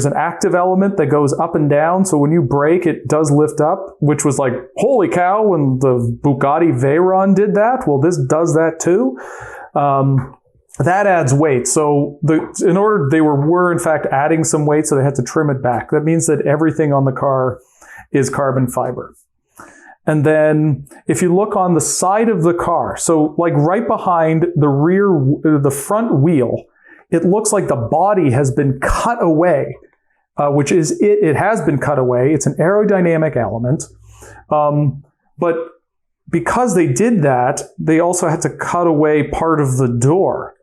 an active element that goes up and down. So when you brake, it does lift up, which was like, holy cow, when the Bugatti Veyron did that. Well, this does that too. That adds weight. So they were in fact adding some weight, so they had to trim it back. That means that everything on the car is carbon fiber. And then if you look on the side of the car, so like right behind the front wheel, it looks like the body has been cut away, which is it has been cut away. It's an aerodynamic element. But because they did that, they also had to cut away part of the door.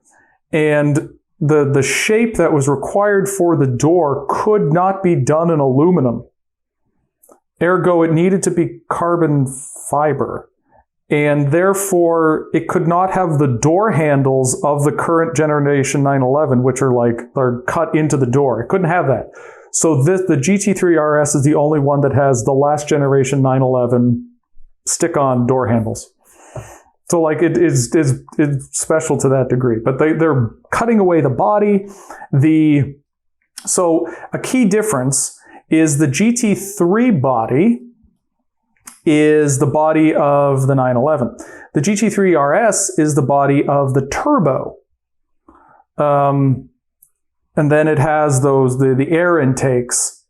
And the shape that was required for the door could not be done in aluminum. Ergo, it needed to be carbon fiber, and therefore it could not have the door handles of the current generation 911, which are cut into the door. It couldn't have that. So the GT3 RS is the only one that has the last generation 911 stick-on door handles. So like it's special to that degree, but they're cutting away the body. So a key difference is the GT3 body is the body of the 911. The GT3 RS is the body of the turbo. And then it has the air intakes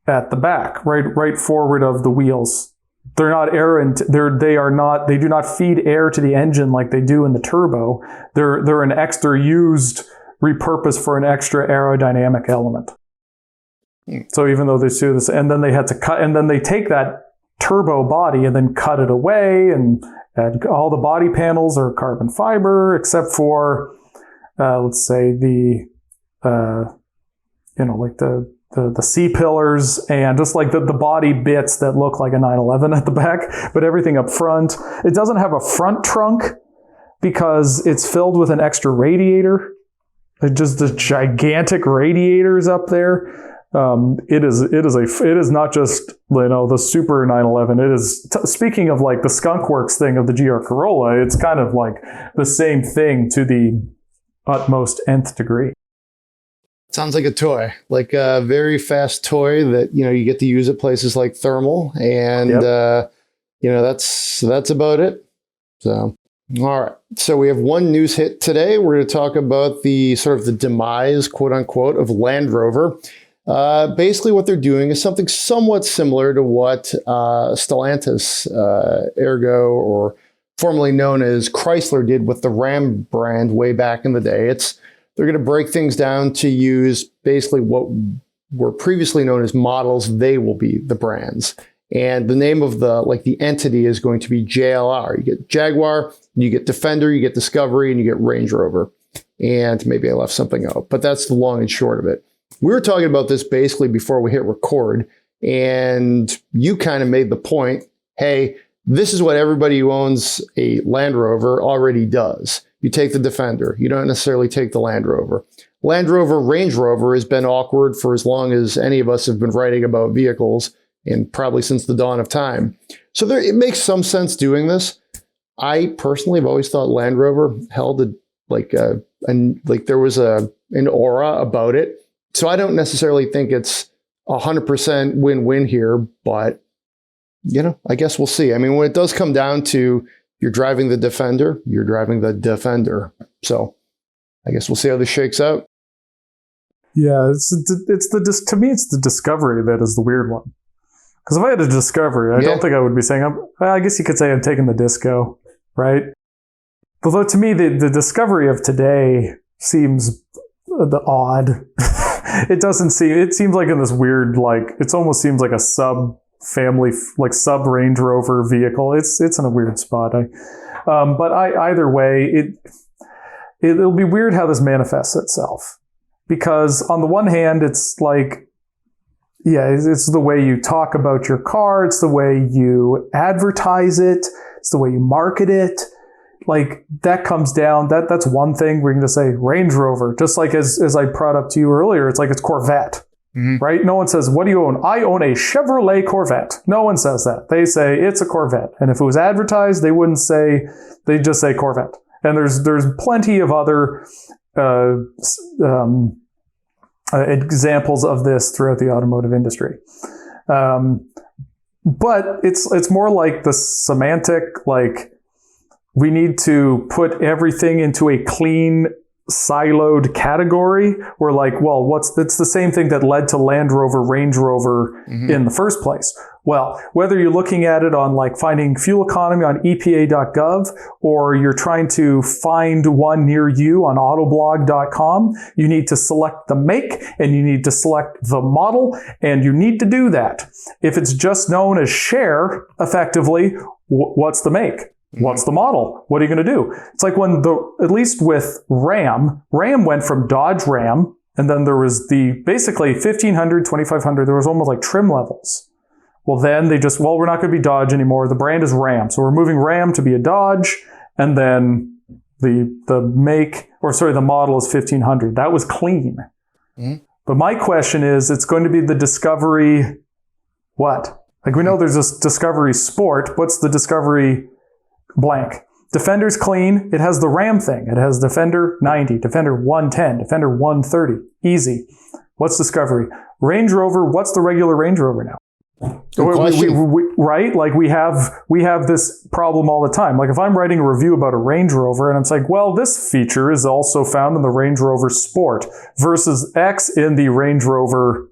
at the back, right forward of the wheels. They're not they do not feed air to the engine like they do in the turbo. They're repurposed for an extra aerodynamic element. So even though they do this, and then they had to cut, and then they take that turbo body and then cut it away, and all the body panels are carbon fiber, except for, let's say the C-pillars and just like the body bits that look like a 911 at the back, but everything up front. It doesn't have a front trunk because it's filled with an extra radiator. Just the gigantic radiators up there. It is not just, the super 911. It is, speaking of like the Skunk Works thing of the GR Corolla, it's kind of like the same thing to the utmost nth degree. Sounds like a toy, like a very fast toy that, you get to use at places like Thermal, and, that's about it. So, all right. So we have one news hit today. We're going to talk about the sort of the demise, quote unquote, of Land Rover. Basically what they're doing is something somewhat similar to what Stellantis, ergo, or formerly known as Chrysler, did with the Ram brand way back in the day. They're going to break things down to use basically what were previously known as models. They will be the brands. And the name of the entity is going to be JLR. You get Jaguar, you get Defender, you get Discovery, and you get Range Rover. And maybe I left something out, but that's the long and short of it. We were talking about this basically before we hit record, and you kind of made the point, hey, this is what everybody who owns a Land Rover already does. You take the Defender. You don't necessarily take the Land Rover. Land Rover, Range Rover has been awkward for as long as any of us have been writing about vehicles, and probably since the dawn of time. So it makes some sense doing this. I personally have always thought Land Rover held there was an aura about it. So I don't necessarily think it's 100% win-win here, but I guess we'll see. I mean, when it does come down to you're driving the Defender, you're driving the Defender. So I guess we'll see how this shakes out. Yeah, to me, it's the Discovery that is the weird one. Because if I had a Discovery, I don't think I would be saying, I guess you could say I'm taking the Disco, right? Although to me, the Discovery of today seems odd. It seems like in this weird, it almost seems like a sub-family, sub-Range Rover vehicle. It's in a weird spot. But either way, it'll be weird how this manifests itself. Because on the one hand, it's it's the way you talk about your car. It's the way you advertise it. It's the way you market it. That comes down, that's one thing where you can just say Range Rover. Just like as I brought up to you earlier, it's Corvette, right? No one says, what do you own? I own a Chevrolet Corvette. No one says that. They say it's a Corvette. And if it was advertised, they wouldn't say, they'd just say Corvette. And there's plenty of other examples of this throughout the automotive industry. But it's more like the semantic, we need to put everything into a clean, siloed category. We're it's the same thing that led to Land Rover, Range Rover in the first place. Well, whether you're looking at it on finding fuel economy on EPA.gov, or you're trying to find one near you on Autoblog.com, you need to select the make and you need to select the model, and you need to do that. If it's just known as share, effectively, what's the make? What's the model? What are you going to do? It's like when at least with Ram went from Dodge Ram, and then there was basically 1500, 2500, there was almost trim levels. Well, then we're not going to be Dodge anymore. The brand is Ram. So we're moving Ram to be a Dodge, and then the model is 1500. That was clean. But my question is, it's going to be the Discovery what? We know there's this Discovery Sport. What's the Discovery blank? Defender's clean. It has the Ram thing. It has Defender 90, Defender 110, Defender 130. Easy. What's Discovery? Range Rover. What's the regular Range Rover now? Right? We have this problem all the time. If I'm writing a review about a Range Rover and I'm this feature is also found in the Range Rover Sport versus X in the Range Rover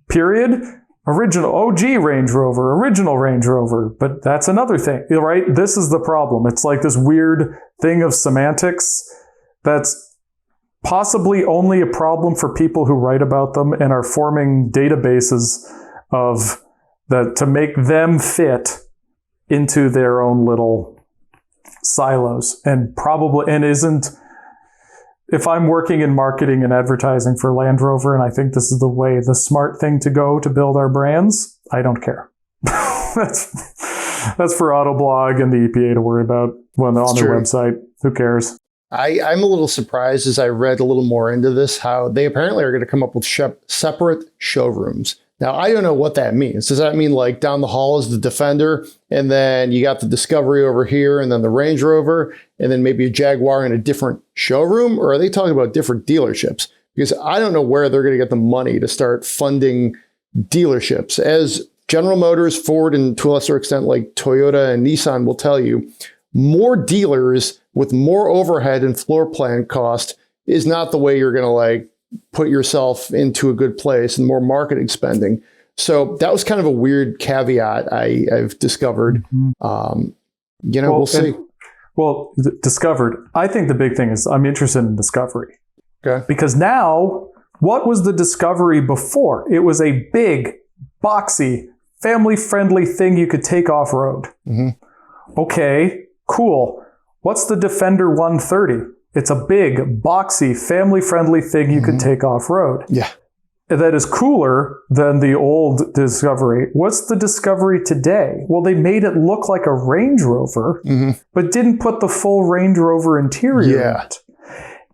period. Original OG Range Rover, original Range Rover, but that's another thing, right? This is the problem. It's this weird thing of semantics that's possibly only a problem for people who write about them and are forming databases of that to make them fit into their own little silos, and isn't. If I'm working in marketing and advertising for Land Rover and I think this is the smart thing to go to build our brands, I don't care. That's for Autoblog and the EPA to worry about when they're on their website. Who cares? I'm a little surprised as I read a little more into this, how they apparently are going to come up with separate showrooms. Now, I don't know what that means. Does that mean down the hall is the Defender, and then you got the Discovery over here, and then the Range Rover, and then maybe a Jaguar in a different showroom? Or are they talking about different dealerships? Because I don't know where they're going to get the money to start funding dealerships. As General Motors, Ford, and to a lesser extent Toyota and Nissan will tell you, more dealers with more overhead and floor plan cost is not the way you're going to put yourself into a good place, and more marketing spending. So that was kind of a weird caveat I've discovered. We'll see. Discovered. I think the big thing is I'm interested in Discovery. Okay. Because now, what was the Discovery before? It was a big, boxy, family-friendly thing you could take off-road. Okay, cool. What's the Defender 130? It's a big, boxy, family-friendly thing you could take off-road. Yeah. That is cooler than the old Discovery. What's the Discovery today? Well, they made it look like a Range Rover, but didn't put the full Range Rover interior in it.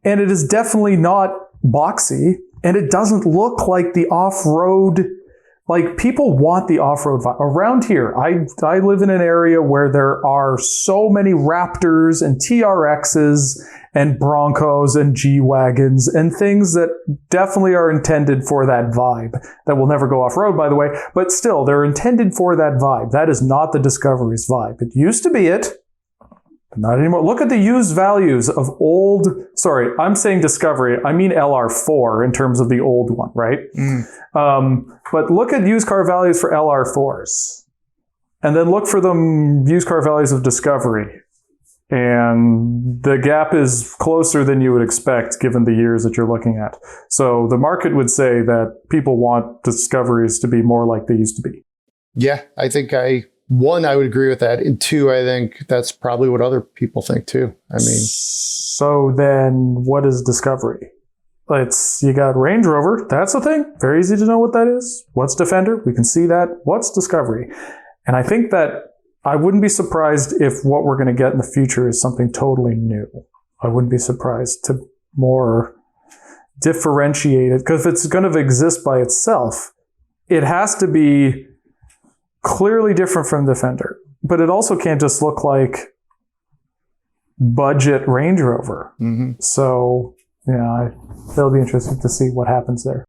And it is definitely not boxy, and it doesn't look like the off-road, like people want the off-road vibe. Around here, I live in an area where there are so many Raptors and TRXs and Broncos and G-Wagons and things that definitely are intended for that vibe. That will never go off-road, by the way, but still, they're intended for that vibe. That is not the Discovery's vibe. It used to be it, but not anymore. Look at the used values of old, sorry, I'm saying Discovery, I mean LR4 in terms of the old one, right? But look at used car values for LR4s. And then look for the used car values of Discovery. And the gap is closer than you would expect given the years that you're looking at. So the market would say that people want Discoveries to be more like they used to be. Yeah, I think I would agree with that. And two, I think that's probably what other people think too. I mean, so then what is Discovery? You got Range Rover. That's the thing. Very easy to know what that is. What's Defender? We can see that. What's Discovery? And I think that I wouldn't be surprised if what we're going to get in the future is something totally new. I wouldn't be surprised to more differentiate it, because if it's going to exist by itself, it has to be clearly different from Defender. But it also can't just look like budget Range Rover. Mm-hmm. So, it'll be interesting to see what happens there.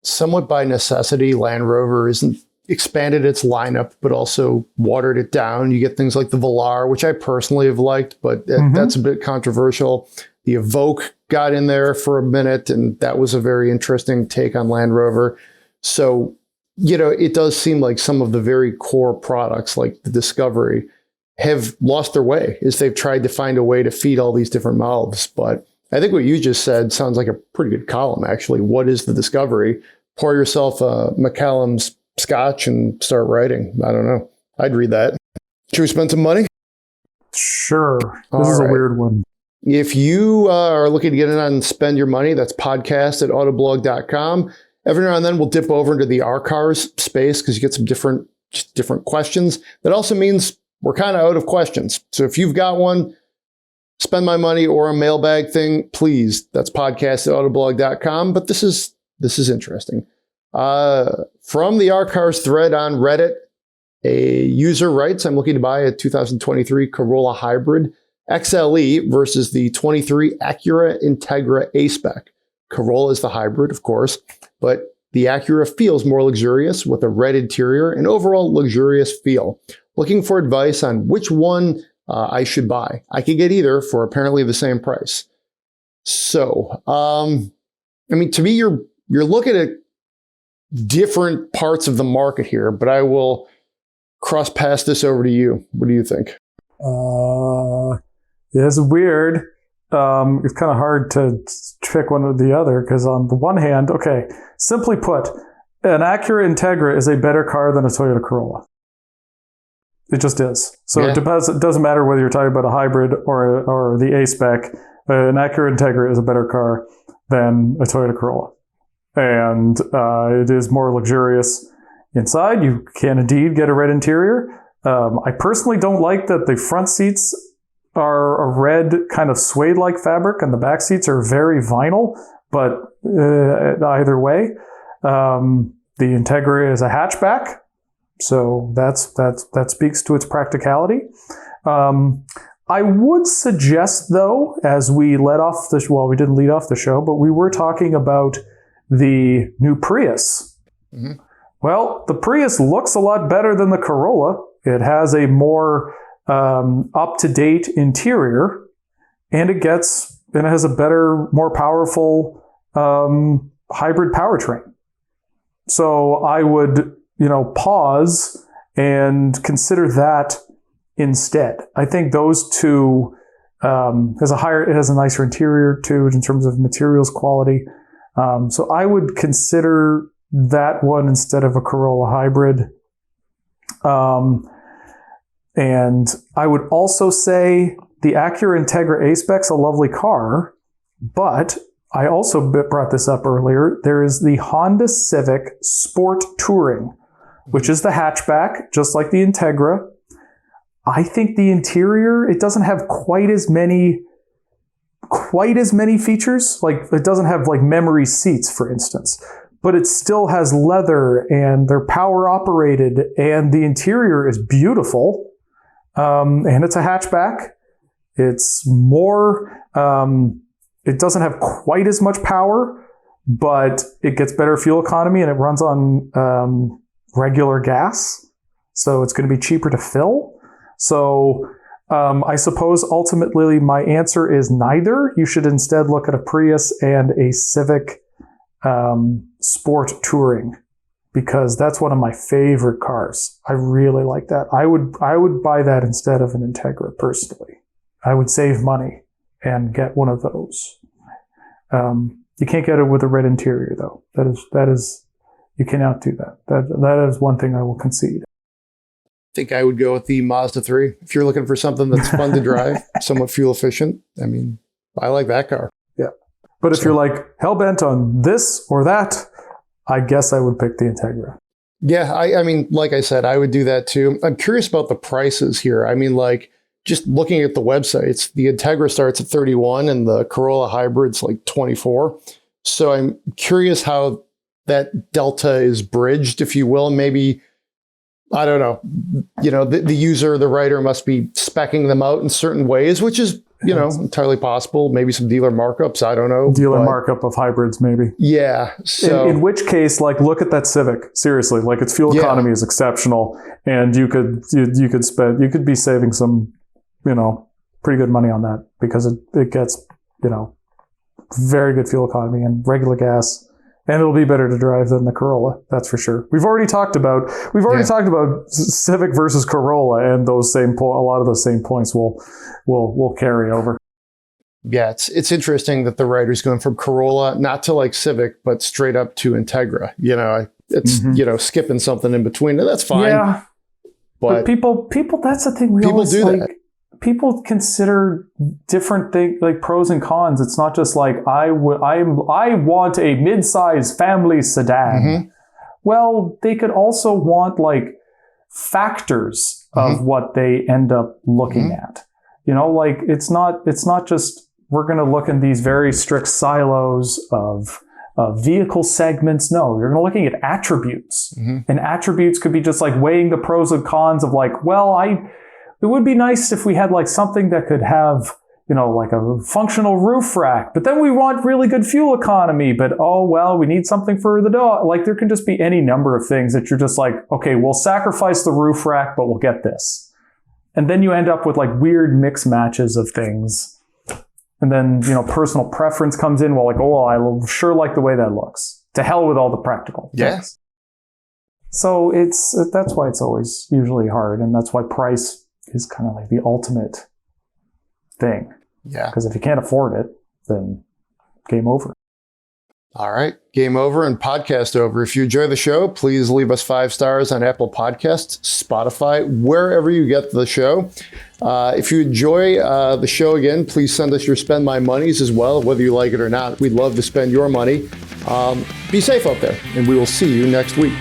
Somewhat by necessity, Land Rover isn't expanded its lineup, but also watered it down. You get things like the Velar, which I personally have liked, but that's a bit controversial. The Evoque got in there for a minute, and that was a very interesting take on Land Rover. So, it does seem like some of the very core products, like the Discovery, have lost their way as they've tried to find a way to feed all these different mouths. But I think what you just said sounds like a pretty good column, actually. What is the Discovery? Pour yourself a Macallan's Scotch and start writing. I don't know. I'd read that. Should we spend some money? Sure. This is a weird one. If you are looking to get in on and spend your money, that's podcast@autoblog.com. Every now and then we'll dip over into the R cars space because you get some different questions. That also means we're kind of out of questions. So if you've got one, spend my money or a mailbag thing, please. That's podcast@autoblog.com. But this is interesting. From the R Cars thread on Reddit, a user writes, I'm looking to buy a 2023 Corolla Hybrid XLE versus the 23 Acura Integra A-Spec. Corolla is the hybrid, of course, but the Acura feels more luxurious with a red interior and overall luxurious feel. Looking for advice on which one I should buy. I could get either for apparently the same price. So, to me, you're looking at different parts of the market here, but I will cross pass this over to you. What do you think? It's weird. It's kind of hard to pick one or the other because on the one hand, simply put, an Acura Integra is a better car than a Toyota Corolla. It just is. So It doesn't matter whether you're talking about a hybrid or the A-Spec. An Acura Integra is a better car than a Toyota Corolla. And it is more luxurious inside. You can indeed get a red interior. I personally don't like that the front seats are a red kind of suede-like fabric and the back seats are very vinyl, but either way, the Integra is a hatchback, so that speaks to its practicality. I would suggest, though, as we let off we didn't lead off the show, but we were talking about the new Prius. Mm-hmm. Well, the Prius looks a lot better than the Corolla. It has a more up-to-date interior, and it has a better, more powerful hybrid powertrain. So I would, pause and consider that instead. I think those two it has a nicer interior too in terms of materials quality. So I would consider that one instead of a Corolla Hybrid. And I would also say the Acura Integra A-Spec's a lovely car, but I also brought this up earlier. There is the Honda Civic Sport Touring, which is the hatchback, just like the Integra. I think the interior, it doesn't have quite as many features. Like, it doesn't have like memory seats, for instance. but it still has leather and they're power operated and the interior is beautiful. And it's a hatchback. It's more, it doesn't have quite as much power, but it gets better fuel economy and it runs on regular gas. So it's going to be cheaper to fill. So I suppose ultimately my answer is neither. You should instead look at a Prius and a Civic Sport Touring, because that's one of my favorite cars. I really like that. I would buy that instead of an Integra personally. I would save money and get one of those. You can't get it with a red interior though. That is you cannot do that. That is one thing I will concede. I think I would go with the Mazda 3. If you're looking for something that's fun to drive, somewhat fuel efficient, I mean, I like that car. Yeah. But if you're like hell-bent on this or that, I guess I would pick the Integra. Yeah, I mean, like I said, I would do that too. I'm curious about the prices here. I mean, like, just looking at the websites, the Integra starts at 31 and the Corolla Hybrid's like 24. So I'm curious how that delta is bridged, if you will. Maybe, I don't know, the user, the writer must be speccing them out in certain ways, which is, entirely possible. Maybe some dealer markups. I don't know. Dealer markup of hybrids, maybe. Yeah. So in which case, like, look at that Civic. Seriously, like, its fuel economy is exceptional, and you could be saving some, pretty good money on that, because it gets, very good fuel economy and regular gas. And it'll be better to drive than the Corolla, that's for sure. We've already talked about Civic versus Corolla, and a lot of those same points will carry over. Yeah, it's interesting that the writer's going from Corolla not to like Civic, but straight up to Integra. It's skipping something in between, and that's fine. Yeah, but people, that's the thing. People do that. People consider different things, like pros and cons. It's not just like I want a mid-size family sedan. Mm-hmm. Well, they could also want like factors of what they end up looking at. Like it's not just we're going to look in these very strict silos of vehicle segments. No, you're looking at attributes, and attributes could be just like weighing the pros and cons of like, it would be nice if we had like something that could have, like a functional roof rack, but then we want really good fuel economy, but we need something for the dog. Like, there can just be any number of things that you're just like, okay, we'll sacrifice the roof rack, but we'll get this. And then you end up with like weird mix matches of things. And then, personal preference comes in. Well, like, I sure like the way that looks. To hell with all the practical things. Yeah. So that's why it's always usually hard. And that's why price is kind of like the ultimate thing. Yeah. Because if you can't afford it, then game over. All right. Game over and podcast over. If you enjoy the show, please leave us 5 stars on Apple Podcasts, Spotify, wherever you get the show. If you enjoy the show, again, please send us your Spend My Monies as well, whether you like it or not. We'd love to spend your money. Be safe out there, and we will see you next week.